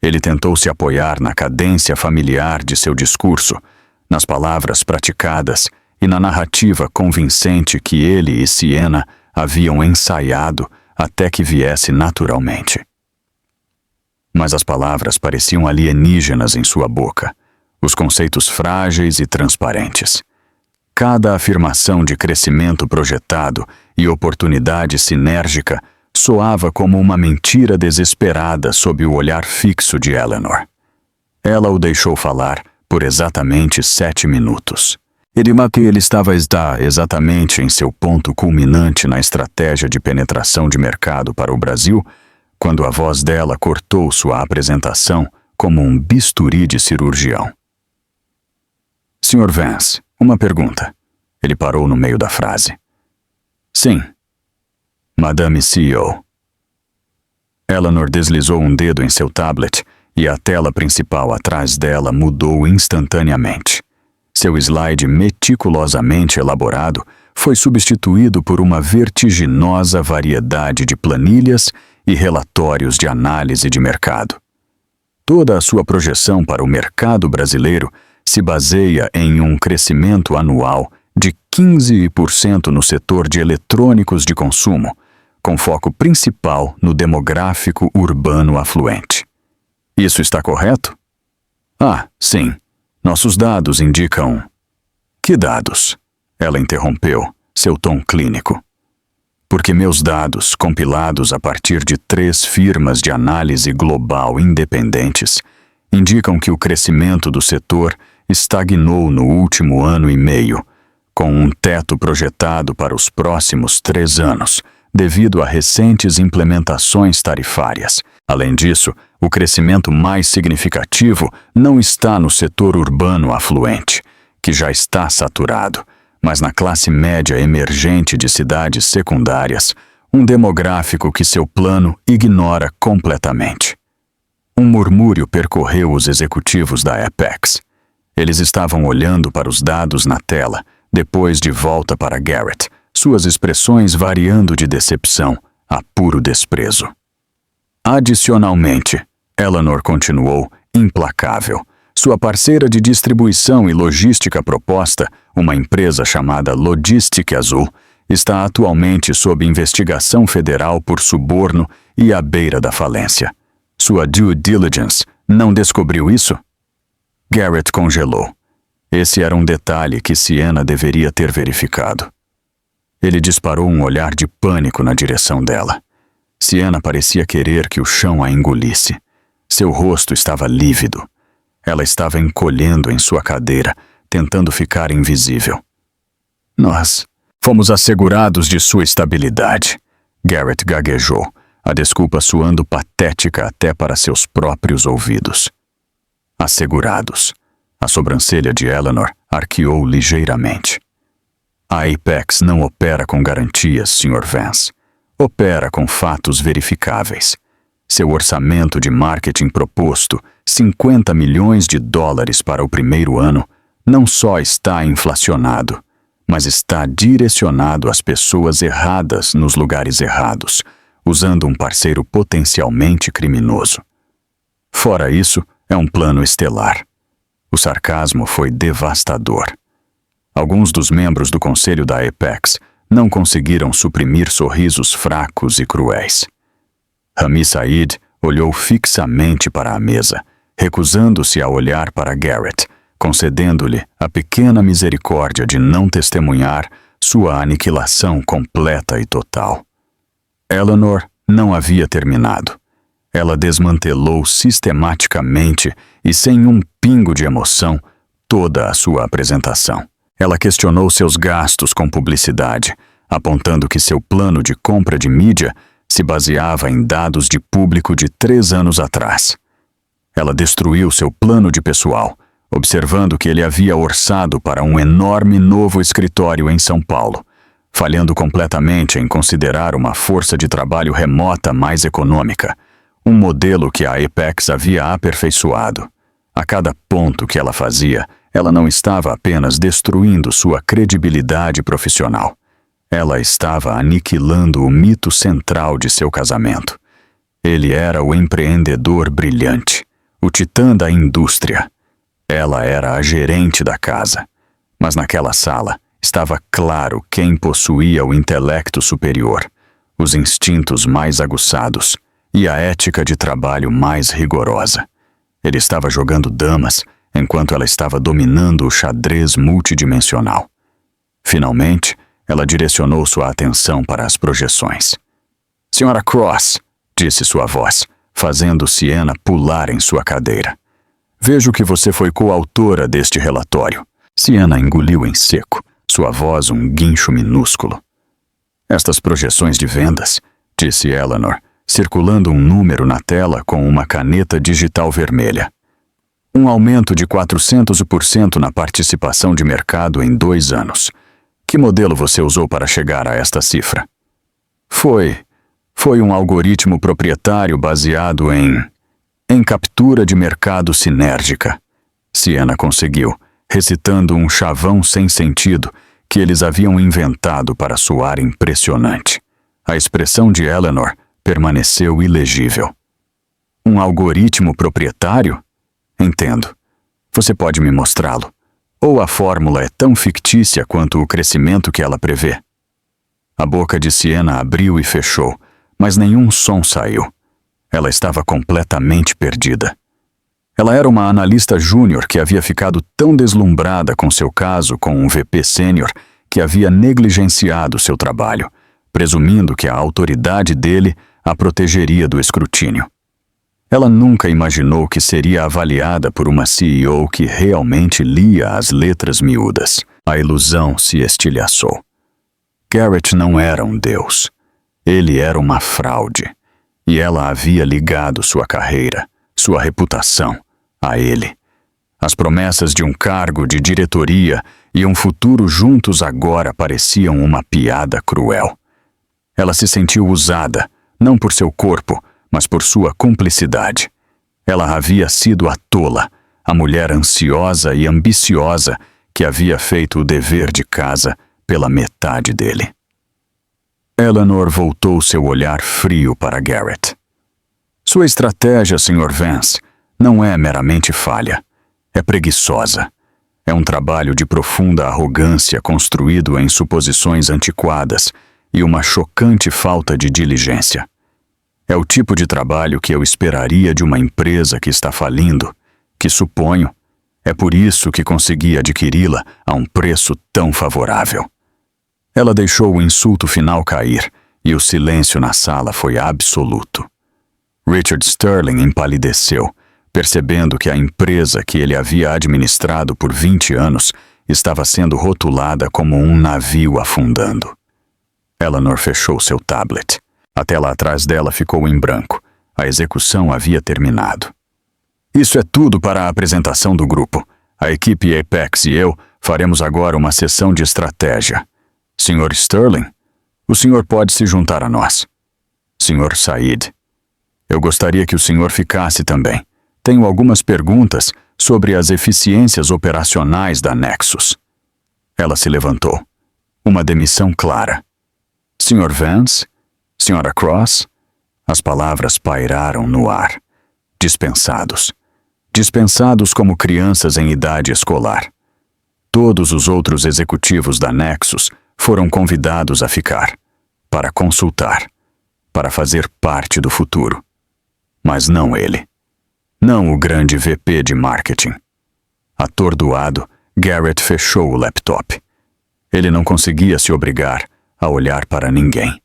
Ele tentou se apoiar na cadência familiar de seu discurso, nas palavras praticadas e na narrativa convincente que ele e Sienna haviam ensaiado até que viesse naturalmente. Mas as palavras pareciam alienígenas em sua boca, os conceitos frágeis e transparentes. Cada afirmação de crescimento projetado e oportunidade sinérgica soava como uma mentira desesperada sob o olhar fixo de Eleanor. Ela o deixou falar por exatamente 7 minutos. Ele estava exatamente em seu ponto culminante na estratégia de penetração de mercado para o Brasil, quando a voz dela cortou sua apresentação como um bisturi de cirurgião. Sr. Vance, uma pergunta. Ele parou no meio da frase. Sim. Madame CEO. Eleanor deslizou um dedo em seu tablet e a tela principal atrás dela mudou instantaneamente. Seu slide meticulosamente elaborado foi substituído por uma vertiginosa variedade de planilhas e relatórios de análise de mercado. Toda a sua projeção para o mercado brasileiro se baseia em um crescimento anual de 15% no setor de eletrônicos de consumo, com foco principal no demográfico urbano afluente. Isso está correto? Ah, sim. Nossos dados indicam... Que dados? Ela interrompeu, seu tom clínico. Porque meus dados, compilados a partir de 3 firmas de análise global independentes, indicam que o crescimento do setor estagnou no último ano e meio, com um teto projetado para os próximos 3 anos, devido a recentes implementações tarifárias. Além disso, o crescimento mais significativo não está no setor urbano afluente, que já está saturado, mas na classe média emergente de cidades secundárias, um demográfico que seu plano ignora completamente. Um murmúrio percorreu os executivos da Apex. Eles estavam olhando para os dados na tela, depois de volta para Garrett, suas expressões variando de decepção a puro desprezo. Adicionalmente, Eleanor continuou, implacável. Sua parceira de distribuição e logística proposta, uma empresa chamada Logistic Azul, está atualmente sob investigação federal por suborno e à beira da falência. Sua due diligence não descobriu isso? Garrett congelou. Esse era um detalhe que Sienna deveria ter verificado. Ele disparou um olhar de pânico na direção dela. Sienna parecia querer que o chão a engolisse. Seu rosto estava lívido. Ela estava encolhendo em sua cadeira, tentando ficar invisível. Nós fomos assegurados de sua estabilidade. Garrett gaguejou, a desculpa soando patética até para seus próprios ouvidos. Assegurados. A sobrancelha de Eleanor arqueou ligeiramente. A Apex não opera com garantias, Sr. Vance. Opera com fatos verificáveis. Seu orçamento de marketing proposto, $50 milhões para o primeiro ano, não só está inflacionado, mas está direcionado às pessoas erradas nos lugares errados, usando um parceiro potencialmente criminoso. Fora isso, é um plano estelar. O sarcasmo foi devastador. Alguns dos membros do conselho da Apex não conseguiram suprimir sorrisos fracos e cruéis. Rami Said olhou fixamente para a mesa, recusando-se a olhar para Garrett, concedendo-lhe a pequena misericórdia de não testemunhar sua aniquilação completa e total. Eleanor não havia terminado. Ela desmantelou sistematicamente e sem um pingo de emoção toda a sua apresentação. Ela questionou seus gastos com publicidade, apontando que seu plano de compra de mídia se baseava em dados de público de 3 anos atrás. Ela destruiu seu plano de pessoal, observando que ele havia orçado para um enorme novo escritório em São Paulo, falhando completamente em considerar uma força de trabalho remota mais econômica, um modelo que a Apex havia aperfeiçoado. A cada ponto que ela fazia, ela não estava apenas destruindo sua credibilidade profissional. Ela estava aniquilando o mito central de seu casamento. Ele era o empreendedor brilhante, o titã da indústria. Ela era a gerente da casa. Mas naquela sala estava claro quem possuía o intelecto superior, os instintos mais aguçados e a ética de trabalho mais rigorosa. Ele estava jogando damas, enquanto ela estava dominando o xadrez multidimensional. Finalmente, ela direcionou sua atenção para as projeções. Sra. Cross, disse sua voz, fazendo Sienna pular em sua cadeira. Vejo que você foi coautora deste relatório. Siena engoliu em seco, sua voz um guincho minúsculo. Estas projeções de vendas, disse Eleanor, circulando um número na tela com uma caneta digital vermelha. Um aumento de 400% na participação de mercado em 2 anos. Que modelo você usou para chegar a esta cifra? Foi um algoritmo proprietário baseado em captura de mercado sinérgica. Siena conseguiu, recitando um chavão sem sentido que eles haviam inventado para soar impressionante. A expressão de Eleanor permaneceu ilegível. Um algoritmo proprietário? Entendo. Você pode me mostrá-lo? Ou a fórmula é tão fictícia quanto o crescimento que ela prevê? A boca de Siena abriu e fechou, mas nenhum som saiu. Ela estava completamente perdida. Ela era uma analista júnior que havia ficado tão deslumbrada com seu caso com um VP sênior que havia negligenciado seu trabalho, presumindo que a autoridade dele a protegeria do escrutínio. Ela nunca imaginou que seria avaliada por uma CEO que realmente lia as letras miúdas. A ilusão se estilhaçou. Garrett não era um deus. Ele era uma fraude. E ela havia ligado sua carreira, sua reputação, a ele. As promessas de um cargo de diretoria e um futuro juntos agora pareciam uma piada cruel. Ela se sentiu usada, não por seu corpo, mas por sua cumplicidade. Ela havia sido a tola, a mulher ansiosa e ambiciosa que havia feito o dever de casa pela metade dele. Eleanor voltou seu olhar frio para Garrett. Sua estratégia, Sr. Vance, não é meramente falha. É preguiçosa. É um trabalho de profunda arrogância construído em suposições antiquadas e uma chocante falta de diligência. É o tipo de trabalho que eu esperaria de uma empresa que está falindo, que suponho, é por isso que consegui adquiri-la a um preço tão favorável. Ela deixou o insulto final cair e o silêncio na sala foi absoluto. Richard Sterling empalideceu, percebendo que a empresa que ele havia administrado por 20 anos estava sendo rotulada como um navio afundando. Eleanor fechou seu tablet. A tela atrás dela ficou em branco. A execução havia terminado. Isso é tudo para a apresentação do grupo. A equipe Apex e eu faremos agora uma sessão de estratégia. Sr. Sterling, o senhor pode se juntar a nós. Sr. Said, eu gostaria que o senhor ficasse também. Tenho algumas perguntas sobre as eficiências operacionais da Nexus. Ela se levantou. Uma demissão clara. Sr. Vance? Sra. Cross? As palavras pairaram no ar. Dispensados. Dispensados como crianças em idade escolar. Todos os outros executivos da Nexus foram convidados a ficar, para consultar, para fazer parte do futuro. Mas não ele. Não o grande VP de marketing. Atordoado, Garrett fechou o laptop. Ele não conseguia se obrigar a olhar para ninguém.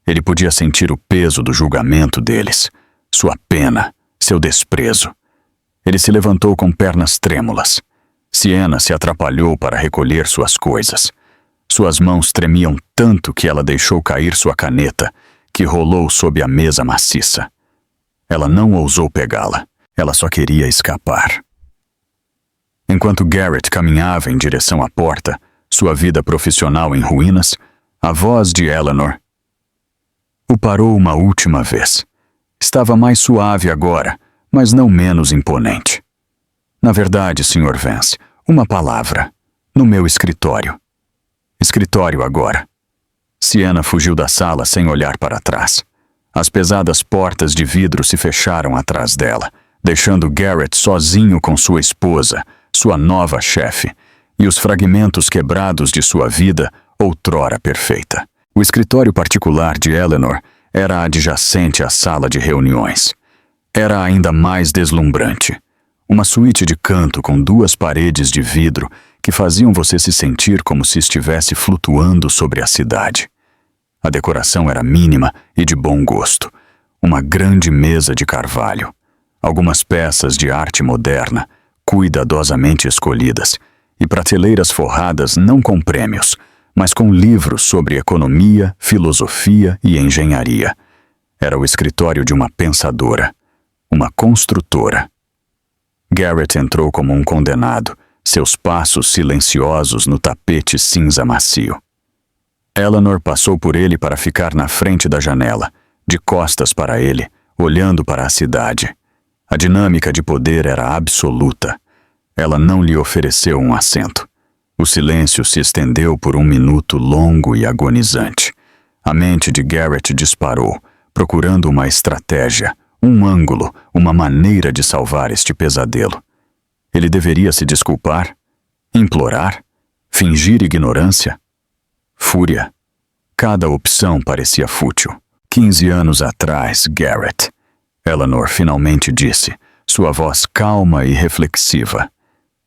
Ele podia sentir o peso do julgamento deles, sua pena, seu desprezo. Ele se levantou com pernas trêmulas. Siena se atrapalhou para recolher suas coisas. Suas mãos tremiam tanto que ela deixou cair sua caneta, que rolou sob a mesa maciça. Ela não ousou pegá-la. Ela só queria escapar. Enquanto Garrett caminhava em direção à porta, sua vida profissional em ruínas, a voz de Eleanor o parou uma última vez. Estava mais suave agora, mas não menos imponente. Na verdade, Sr. Vance, uma palavra. No meu escritório. Escritório agora. Siena fugiu da sala sem olhar para trás. As pesadas portas de vidro se fecharam atrás dela, deixando Garrett sozinho com sua esposa, sua nova chefe, e os fragmentos quebrados de sua vida outrora perfeita. O escritório particular de Eleanor era adjacente à sala de reuniões. Era ainda mais deslumbrante. Uma suíte de canto com 2 paredes de vidro que faziam você se sentir como se estivesse flutuando sobre a cidade. A decoração era mínima e de bom gosto. Uma grande mesa de carvalho, algumas peças de arte moderna, cuidadosamente escolhidas, e prateleiras forradas não com prêmios, mas com livros sobre economia, filosofia e engenharia. Era o escritório de uma pensadora, uma construtora. Garrett entrou como um condenado, seus passos silenciosos no tapete cinza macio. Eleanor passou por ele para ficar na frente da janela, de costas para ele, olhando para a cidade. A dinâmica de poder era absoluta. Ela não lhe ofereceu um assento. O silêncio se estendeu por 1 minuto longo e agonizante. A mente de Garrett disparou, procurando uma estratégia, um ângulo, uma maneira de salvar este pesadelo. Ele deveria se desculpar? Implorar? Fingir ignorância? Fúria. Cada opção parecia fútil. 15 anos atrás, Garrett. Eleanor finalmente disse, sua voz calma e reflexiva.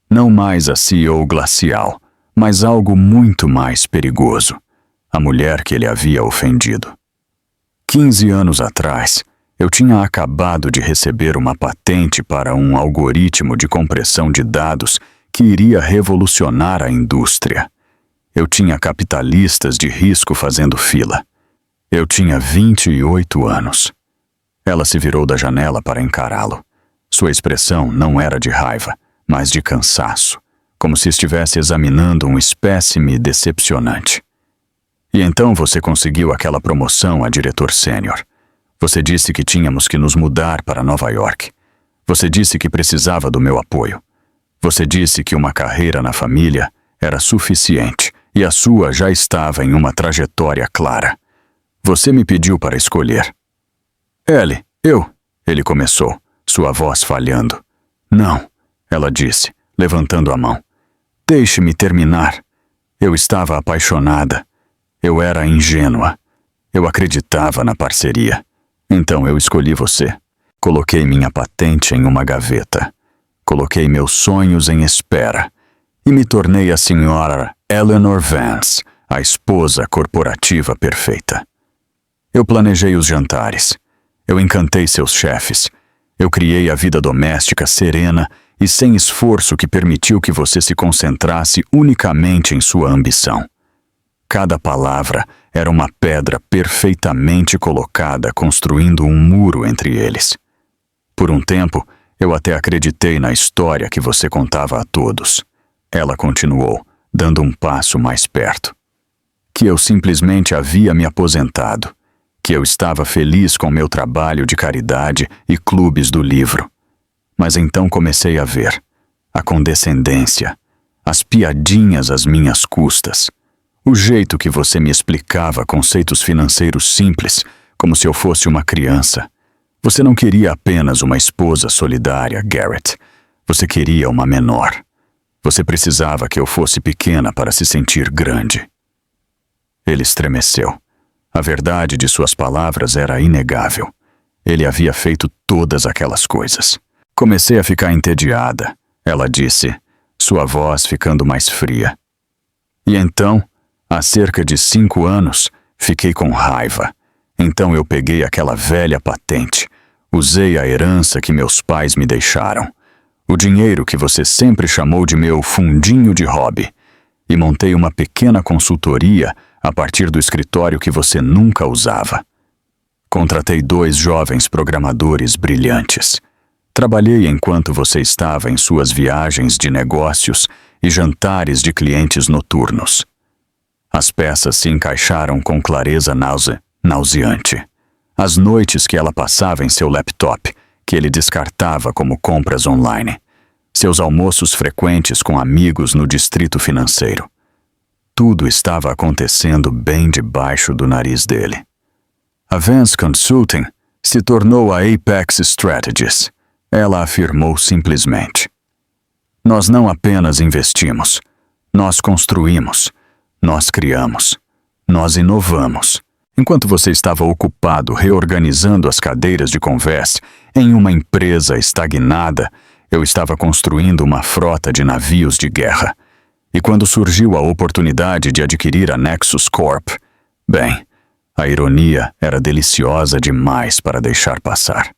Não mais a CEO glacial, mas algo muito mais perigoso. A mulher que ele havia ofendido. 15 anos atrás, eu tinha acabado de receber uma patente para um algoritmo de compressão de dados que iria revolucionar a indústria. Eu tinha capitalistas de risco fazendo fila. Eu tinha 28 anos. Ela se virou da janela para encará-lo. Sua expressão não era de raiva, mas de cansaço, como se estivesse examinando um espécime decepcionante. E então você conseguiu aquela promoção a diretor sênior. Você disse que tínhamos que nos mudar para Nova York. Você disse que precisava do meu apoio. Você disse que uma carreira na família era suficiente e a sua já estava em uma trajetória clara. Você me pediu para escolher. Ellie, ele começou, sua voz falhando. Não, ela disse, levantando a mão. Deixe-me terminar. Eu estava apaixonada. Eu era ingênua. Eu acreditava na parceria. Então eu escolhi você. Coloquei minha patente em uma gaveta. Coloquei meus sonhos em espera. E me tornei a senhora Eleanor Vance, a esposa corporativa perfeita. Eu planejei os jantares. Eu encantei seus chefes. Eu criei a vida doméstica serena e sem esforço que permitiu que você se concentrasse unicamente em sua ambição. Cada palavra era uma pedra perfeitamente colocada, construindo um muro entre eles. Por um tempo, eu até acreditei na história que você contava a todos. Ela continuou, dando um passo mais perto. Que eu simplesmente havia me aposentado. Que eu estava feliz com meu trabalho de caridade e clubes do livro. Mas então comecei a ver a condescendência, as piadinhas às minhas custas, o jeito que você me explicava conceitos financeiros simples, como se eu fosse uma criança. Você não queria apenas uma esposa solidária, Garrett. Você queria uma menor. Você precisava que eu fosse pequena para se sentir grande. Ele estremeceu. A verdade de suas palavras era inegável. Ele havia feito todas aquelas coisas. Comecei a ficar entediada, ela disse, sua voz ficando mais fria. E então, há cerca de 5 anos, fiquei com raiva. Então eu peguei aquela velha patente, usei a herança que meus pais me deixaram, o dinheiro que você sempre chamou de meu fundinho de hobby, e montei uma pequena consultoria a partir do escritório que você nunca usava. Contratei 2 jovens programadores brilhantes. Trabalhei enquanto você estava em suas viagens de negócios e jantares de clientes noturnos. As peças se encaixaram com clareza nauseante. As noites que ela passava em seu laptop, que ele descartava como compras online. Seus almoços frequentes com amigos no distrito financeiro. Tudo estava acontecendo bem debaixo do nariz dele. A Vance Consulting se tornou a Apex Strategies. Ela afirmou simplesmente. Nós não apenas investimos, nós construímos, nós criamos, nós inovamos. Enquanto você estava ocupado reorganizando as cadeiras de conversa em uma empresa estagnada, eu estava construindo uma frota de navios de guerra. E quando surgiu a oportunidade de adquirir a Nexus Corp, bem, a ironia era deliciosa demais para deixar passar.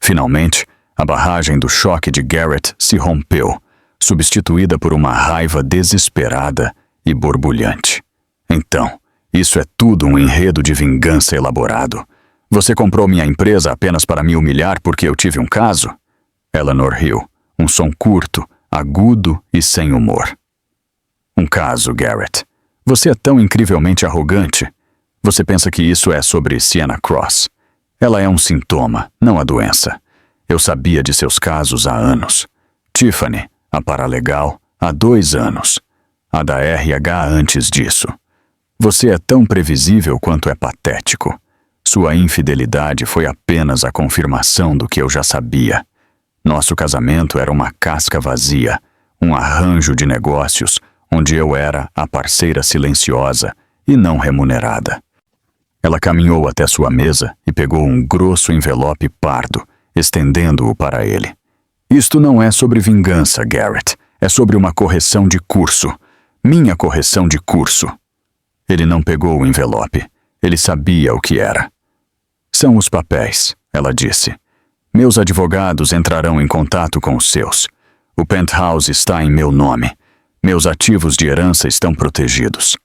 Finalmente, a barragem do choque de Garrett se rompeu. substituída por uma raiva desesperada e borbulhante. Então, isso é tudo um enredo de vingança elaborado. Você comprou minha empresa apenas para me humilhar porque eu tive um caso? Eleanor riu, um som curto, agudo e sem humor. Um caso, Garrett. Você é tão incrivelmente arrogante. Você pensa que isso é sobre Sienna Cross. Ela é um sintoma, não a doença. Eu sabia de seus casos há anos. Tiffany, a paralegal, há 2 anos. A da RH antes disso. Você é tão previsível quanto é patético. Sua infidelidade foi apenas a confirmação do que eu já sabia. Nosso casamento era uma casca vazia, um arranjo de negócios onde eu era a parceira silenciosa e não remunerada. Ela caminhou até sua mesa e pegou um grosso envelope pardo, estendendo-o para ele. Isto não é sobre vingança, Garrett. É sobre uma correção de curso. Minha correção de curso. Ele não pegou o envelope. Ele sabia o que era. São os papéis, ela disse. Meus advogados entrarão em contato com os seus. O penthouse está em meu nome. Meus ativos de herança estão protegidos.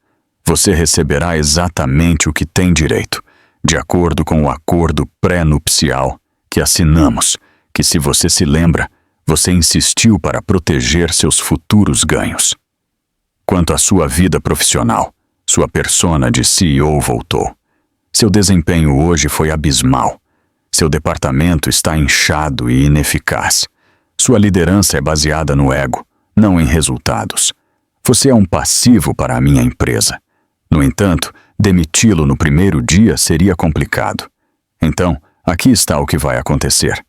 Você receberá exatamente o que tem direito, de acordo com o acordo pré-nupcial que assinamos, que, se você se lembra, você insistiu para proteger seus futuros ganhos. Quanto à sua vida profissional, sua persona de CEO voltou. Seu desempenho hoje foi abismal. Seu departamento está inchado e ineficaz. Sua liderança é baseada no ego, não em resultados. Você é um passivo para a minha empresa. No entanto, demiti-lo no primeiro dia seria complicado. Então, aqui está o que vai acontecer.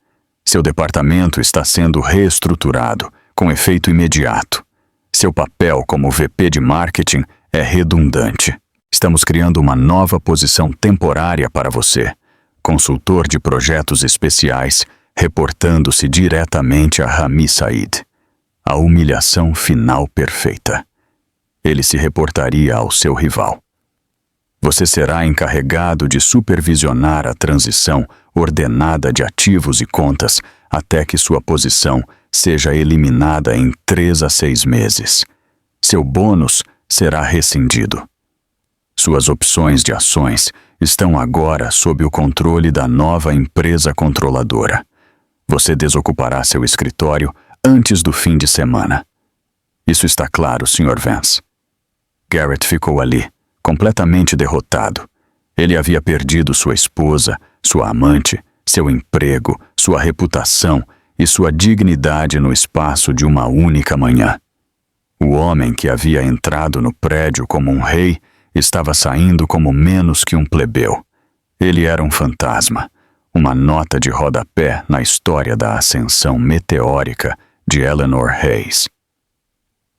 Seu departamento está sendo reestruturado, com efeito imediato. Seu papel como VP de marketing é redundante. Estamos criando uma nova posição temporária para você, consultor de projetos especiais, reportando-se diretamente a Rami Said. A humilhação final perfeita. Ele se reportaria ao seu rival. Você será encarregado de supervisionar a transição ordenada de ativos e contas até que sua posição seja eliminada em 3 a 6 meses. Seu bônus será rescindido. Suas opções de ações estão agora sob o controle da nova empresa controladora. Você desocupará seu escritório antes do fim de semana. Isso está claro, Sr. Vance. Garrett ficou ali, completamente derrotado. Ele havia perdido sua esposa, sua amante, seu emprego, sua reputação e sua dignidade no espaço de uma única manhã. O homem que havia entrado no prédio como um rei estava saindo como menos que um plebeu. Ele era um fantasma, uma nota de rodapé na história da ascensão meteórica de Eleanor Hayes.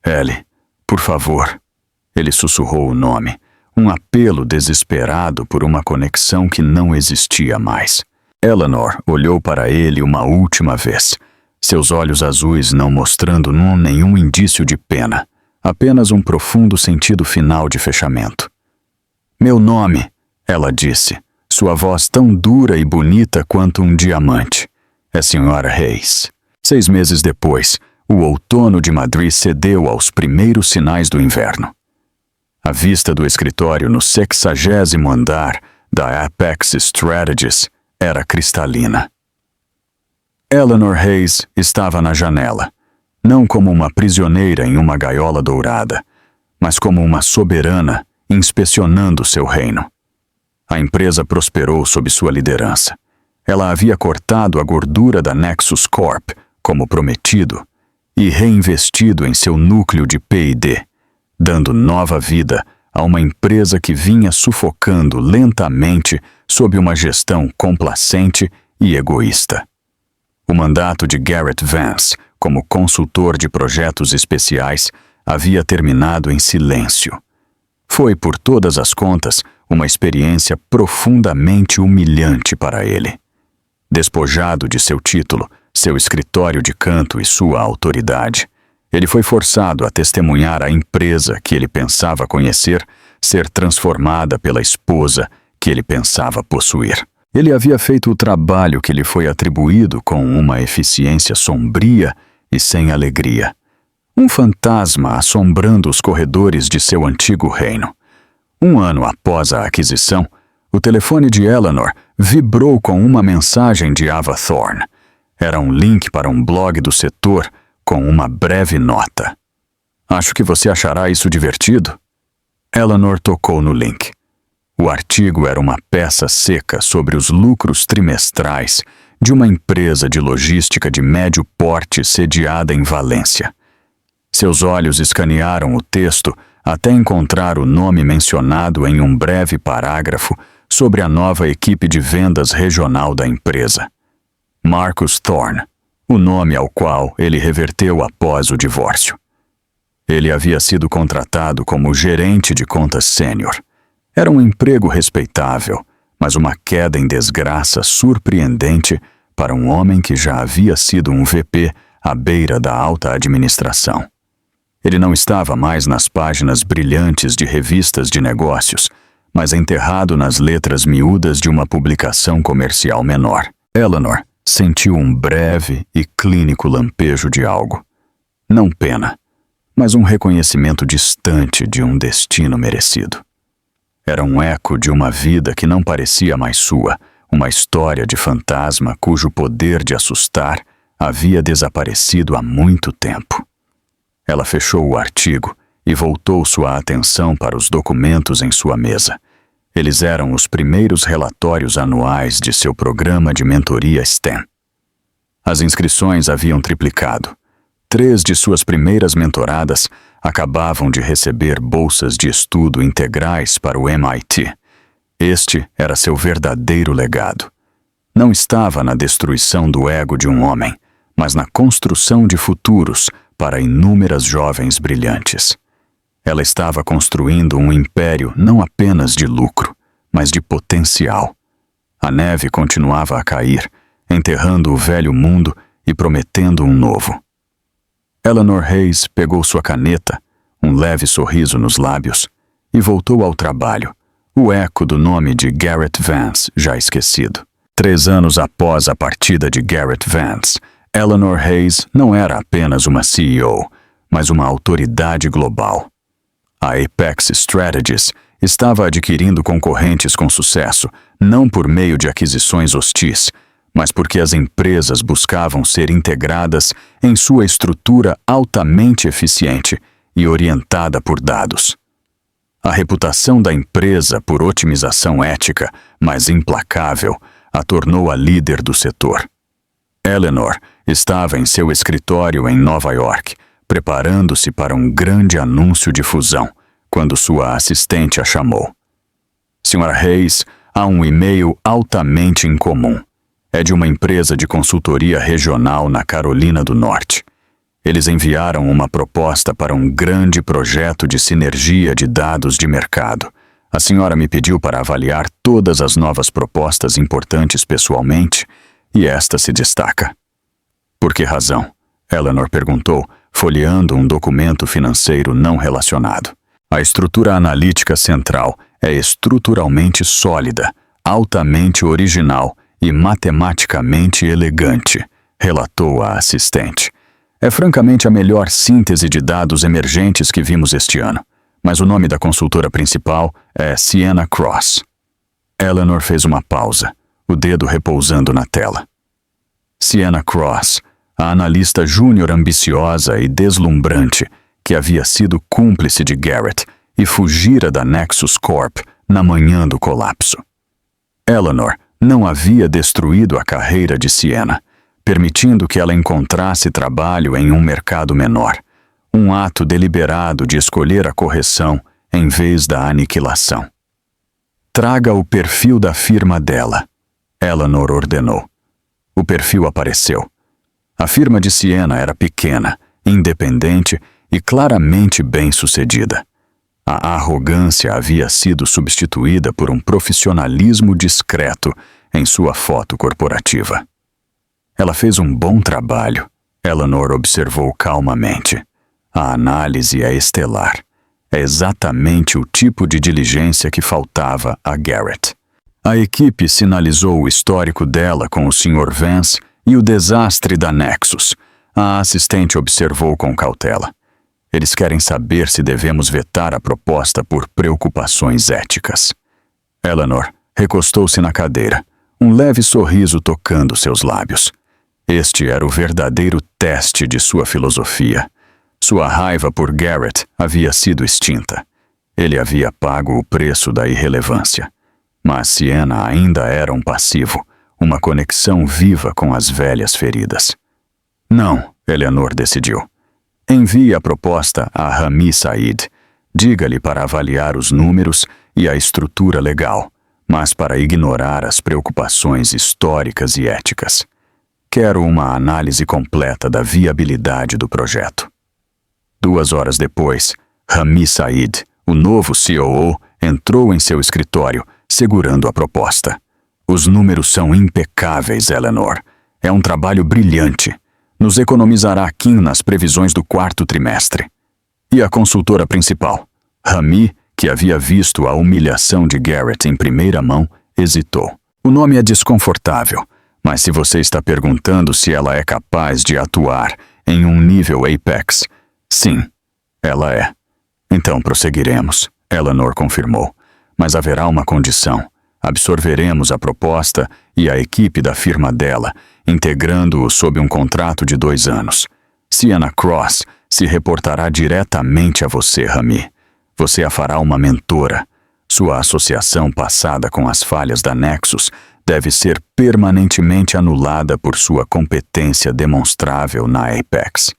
Ellie, por favor. Ele sussurrou o nome, um apelo desesperado por uma conexão que não existia mais. Eleanor olhou para ele uma última vez, seus olhos azuis não mostrando nenhum indício de pena, apenas um profundo sentido final de fechamento. Meu nome, ela disse, sua voz tão dura e bonita quanto um diamante. É Sra. Hayes. 6 meses depois, o outono de Madrid cedeu aos primeiros sinais do inverno. A vista do escritório no 60º andar da Apex Strategies era cristalina. Eleanor Hayes estava na janela, não como uma prisioneira em uma gaiola dourada, mas como uma soberana inspecionando seu reino. A empresa prosperou sob sua liderança. Ela havia cortado a gordura da Nexus Corp, como prometido, e reinvestido em seu núcleo de P&D, dando nova vida a uma empresa que vinha sufocando lentamente sob uma gestão complacente e egoísta. O mandato de Garrett Vance, como consultor de projetos especiais, havia terminado em silêncio. Foi, por todas as contas, uma experiência profundamente humilhante para ele. Despojado de seu título, seu escritório de canto e sua autoridade, ele foi forçado a testemunhar a empresa que ele pensava conhecer ser transformada pela esposa que ele pensava possuir. Ele havia feito o trabalho que lhe foi atribuído com uma eficiência sombria e sem alegria. Um fantasma assombrando os corredores de seu antigo reino. 1 ano após a aquisição, o telefone de Eleanor vibrou com uma mensagem de Ava Thorne. Era um link para um blog do setor com uma breve nota. Acho que você achará isso divertido. Eleanor tocou no link. O artigo era uma peça seca sobre os lucros trimestrais de uma empresa de logística de médio porte sediada em Valência. Seus olhos escanearam o texto até encontrar o nome mencionado em um breve parágrafo sobre a nova equipe de vendas regional da empresa. Marcus Thorne, o nome ao qual ele reverteu após o divórcio. Ele havia sido contratado como gerente de contas sênior. Era um emprego respeitável, mas uma queda em desgraça surpreendente para um homem que já havia sido um VP à beira da alta administração. Ele não estava mais nas páginas brilhantes de revistas de negócios, mas enterrado nas letras miúdas de uma publicação comercial menor. Eleanor sentiu um breve e clínico lampejo de algo. Não pena, mas um reconhecimento distante de um destino merecido. Era um eco de uma vida que não parecia mais sua, uma história de fantasma cujo poder de assustar havia desaparecido há muito tempo. Ela fechou o artigo e voltou sua atenção para os documentos em sua mesa. Eles eram os primeiros relatórios anuais de seu programa de mentoria STEM. As inscrições haviam triplicado. 3 de suas primeiras mentoradas acabavam de receber bolsas de estudo integrais para o MIT. Este era seu verdadeiro legado. Não estava na destruição do ego de um homem, mas na construção de futuros para inúmeras jovens brilhantes. Ela estava construindo um império não apenas de lucro, mas de potencial. A neve continuava a cair, enterrando o velho mundo e prometendo um novo. Eleanor Hayes pegou sua caneta, um leve sorriso nos lábios, e voltou ao trabalho, o eco do nome de Garrett Vance já esquecido. 3 anos após a partida de Garrett Vance, Eleanor Hayes não era apenas uma CEO, mas uma autoridade global. A Apex Strategies estava adquirindo concorrentes com sucesso, não por meio de aquisições hostis, mas porque as empresas buscavam ser integradas em sua estrutura altamente eficiente e orientada por dados. A reputação da empresa por otimização ética, mas implacável, a tornou a líder do setor. Eleanor estava em seu escritório em Nova York, preparando-se para um grande anúncio de fusão, quando sua assistente a chamou. Sra. Hayes, há um e-mail altamente incomum. É de uma empresa de consultoria regional na Carolina do Norte. Eles enviaram uma proposta para um grande projeto de sinergia de dados de mercado. A senhora me pediu para avaliar todas as novas propostas importantes pessoalmente, e esta se destaca. Por que razão? Eleanor perguntou, folheando um documento financeiro não relacionado. A estrutura analítica central é estruturalmente sólida, altamente original e matematicamente elegante, relatou a assistente. É francamente a melhor síntese de dados emergentes que vimos este ano, mas o nome da consultora principal é Sienna Cross. Eleanor fez uma pausa, o dedo repousando na tela. Sienna Cross, a analista júnior ambiciosa e deslumbrante que havia sido cúmplice de Garrett e fugira da Nexus Corp na manhã do colapso. Eleanor não havia destruído a carreira de Sienna, permitindo que ela encontrasse trabalho em um mercado menor, um ato deliberado de escolher a correção em vez da aniquilação. Traga o perfil da firma dela, Eleanor ordenou. O perfil apareceu. A firma de Sienna era pequena, independente e claramente bem-sucedida. A arrogância havia sido substituída por um profissionalismo discreto em sua foto corporativa. Ela fez um bom trabalho, Eleanor observou calmamente. A análise é estelar. É exatamente o tipo de diligência que faltava a Garrett. A equipe sinalizou o histórico dela com o Sr. Vance e o desastre da Nexus. A assistente observou com cautela. Eles querem saber se devemos vetar a proposta por preocupações éticas. Eleanor recostou-se na cadeira, um leve sorriso tocando seus lábios. Este era o verdadeiro teste de sua filosofia. Sua raiva por Garrett havia sido extinta. Ele havia pago o preço da irrelevância. Mas Sienna ainda era um passivo, uma conexão viva com as velhas feridas. Não, Eleanor decidiu. Envie a proposta a Rami Said. Diga-lhe para avaliar os números e a estrutura legal, mas para ignorar as preocupações históricas e éticas. Quero uma análise completa da viabilidade do projeto. 2 horas depois, Rami Said, o novo COO, entrou em seu escritório, segurando a proposta. Os números são impecáveis, Eleanor. É um trabalho brilhante. Nos economizará Kim nas previsões do 4º trimestre. E a consultora principal, Rami, que havia visto a humilhação de Garrett em primeira mão, hesitou. O nome é desconfortável, mas se você está perguntando se ela é capaz de atuar em um nível Apex, sim, ela é. Então prosseguiremos, Eleanor confirmou. Mas haverá uma condição. Absorveremos a proposta e a equipe da firma dela, integrando-o sob um contrato de 2 anos. Sienna Cross se reportará diretamente a você, Rami. Você a fará uma mentora. Sua associação passada com as falhas da Nexus deve ser permanentemente anulada por sua competência demonstrável na Apex.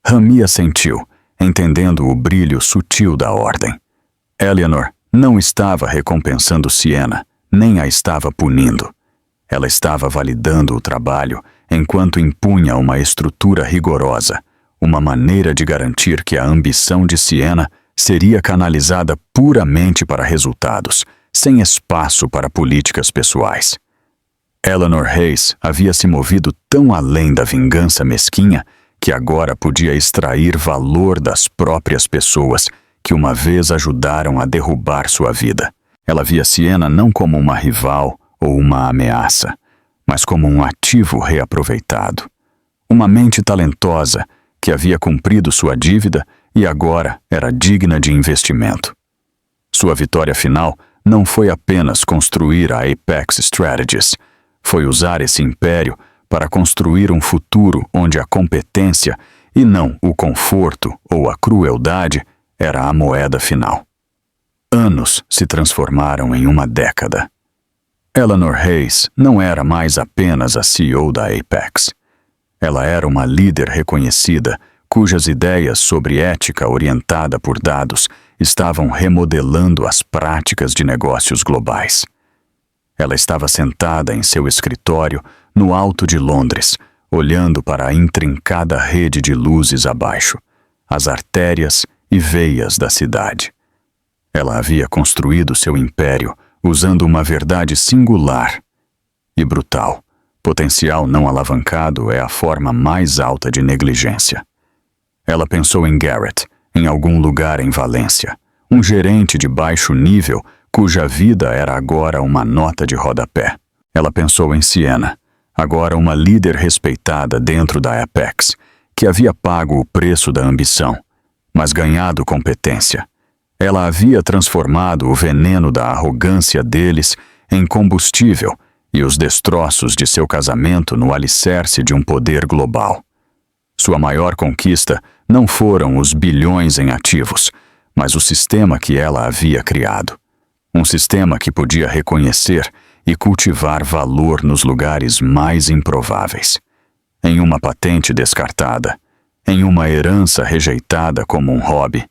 Rami assentiu, entendendo o brilho sutil da ordem. Eleanor não estava recompensando Sienna, nem a estava punindo. Ela estava validando o trabalho enquanto impunha uma estrutura rigorosa, uma maneira de garantir que a ambição de Sienna seria canalizada puramente para resultados, sem espaço para políticas pessoais. Eleanor Hayes havia se movido tão além da vingança mesquinha que agora podia extrair valor das próprias pessoas que uma vez ajudaram a derrubar sua vida. Ela via Sienna não como uma rival ou uma ameaça, mas como um ativo reaproveitado. Uma mente talentosa que havia cumprido sua dívida e agora era digna de investimento. Sua vitória final não foi apenas construir a Apex Strategies, foi usar esse império para construir um futuro onde a competência, e não o conforto ou a crueldade, era a moeda final. Anos se transformaram em uma década. Eleanor Hayes não era mais apenas a CEO da Apex. Ela era uma líder reconhecida, cujas ideias sobre ética orientada por dados estavam remodelando as práticas de negócios globais. Ela estava sentada em seu escritório, no alto de Londres, olhando para a intrincada rede de luzes abaixo, as artérias e veias da cidade. Ela havia construído seu império usando uma verdade singular e brutal. Potencial não alavancado é a forma mais alta de negligência. Ela pensou em Garrett, em algum lugar em Valência, um gerente de baixo nível cuja vida era agora uma nota de rodapé. Ela pensou em Sienna, agora uma líder respeitada dentro da Apex, que havia pago o preço da ambição, mas ganhado competência. Ela havia transformado o veneno da arrogância deles em combustível e os destroços de seu casamento no alicerce de um poder global. Sua maior conquista não foram os bilhões em ativos, mas o sistema que ela havia criado. Um sistema que podia reconhecer e cultivar valor nos lugares mais improváveis. Em uma patente descartada, em uma herança rejeitada como um hobby,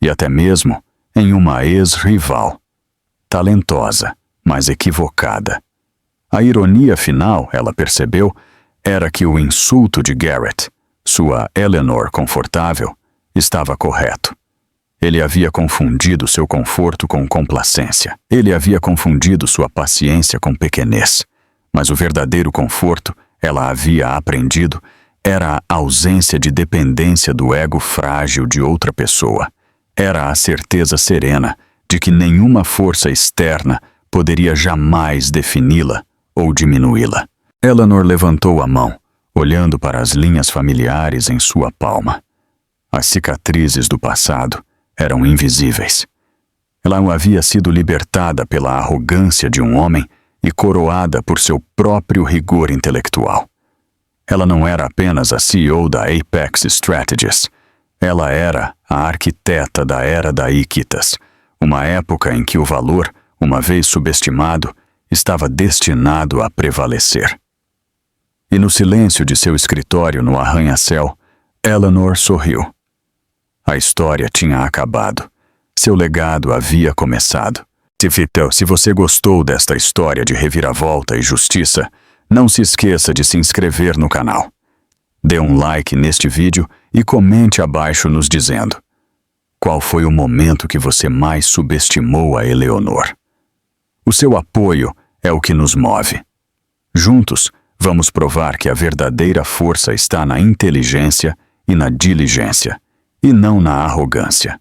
e até mesmo em uma ex-rival. Talentosa, mas equivocada. A ironia final, ela percebeu, era que o insulto de Garrett, sua Eleanor confortável, estava correto. Ele havia confundido seu conforto com complacência. Ele havia confundido sua paciência com pequenez. Mas o verdadeiro conforto, ela havia aprendido, era a ausência de dependência do ego frágil de outra pessoa. Era a certeza serena de que nenhuma força externa poderia jamais defini-la ou diminuí-la. Eleanor levantou a mão, olhando para as linhas familiares em sua palma. As cicatrizes do passado eram invisíveis. Ela havia sido libertada pela arrogância de um homem e coroada por seu próprio rigor intelectual. Ela não era apenas a CEO da Apex Strategies. Ela era a arquiteta da era da Iquitas, uma época em que o valor, uma vez subestimado, estava destinado a prevalecer. E no silêncio de seu escritório no arranha-céu, Eleanor sorriu. A história tinha acabado. Seu legado havia começado. Se você gostou desta história de reviravolta e justiça, não se esqueça de se inscrever no canal. Dê um like neste vídeo e comente abaixo nos dizendo: qual foi o momento que você mais subestimou a Eleanor? O seu apoio é o que nos move. Juntos, vamos provar que a verdadeira força está na inteligência e na diligência, e não na arrogância.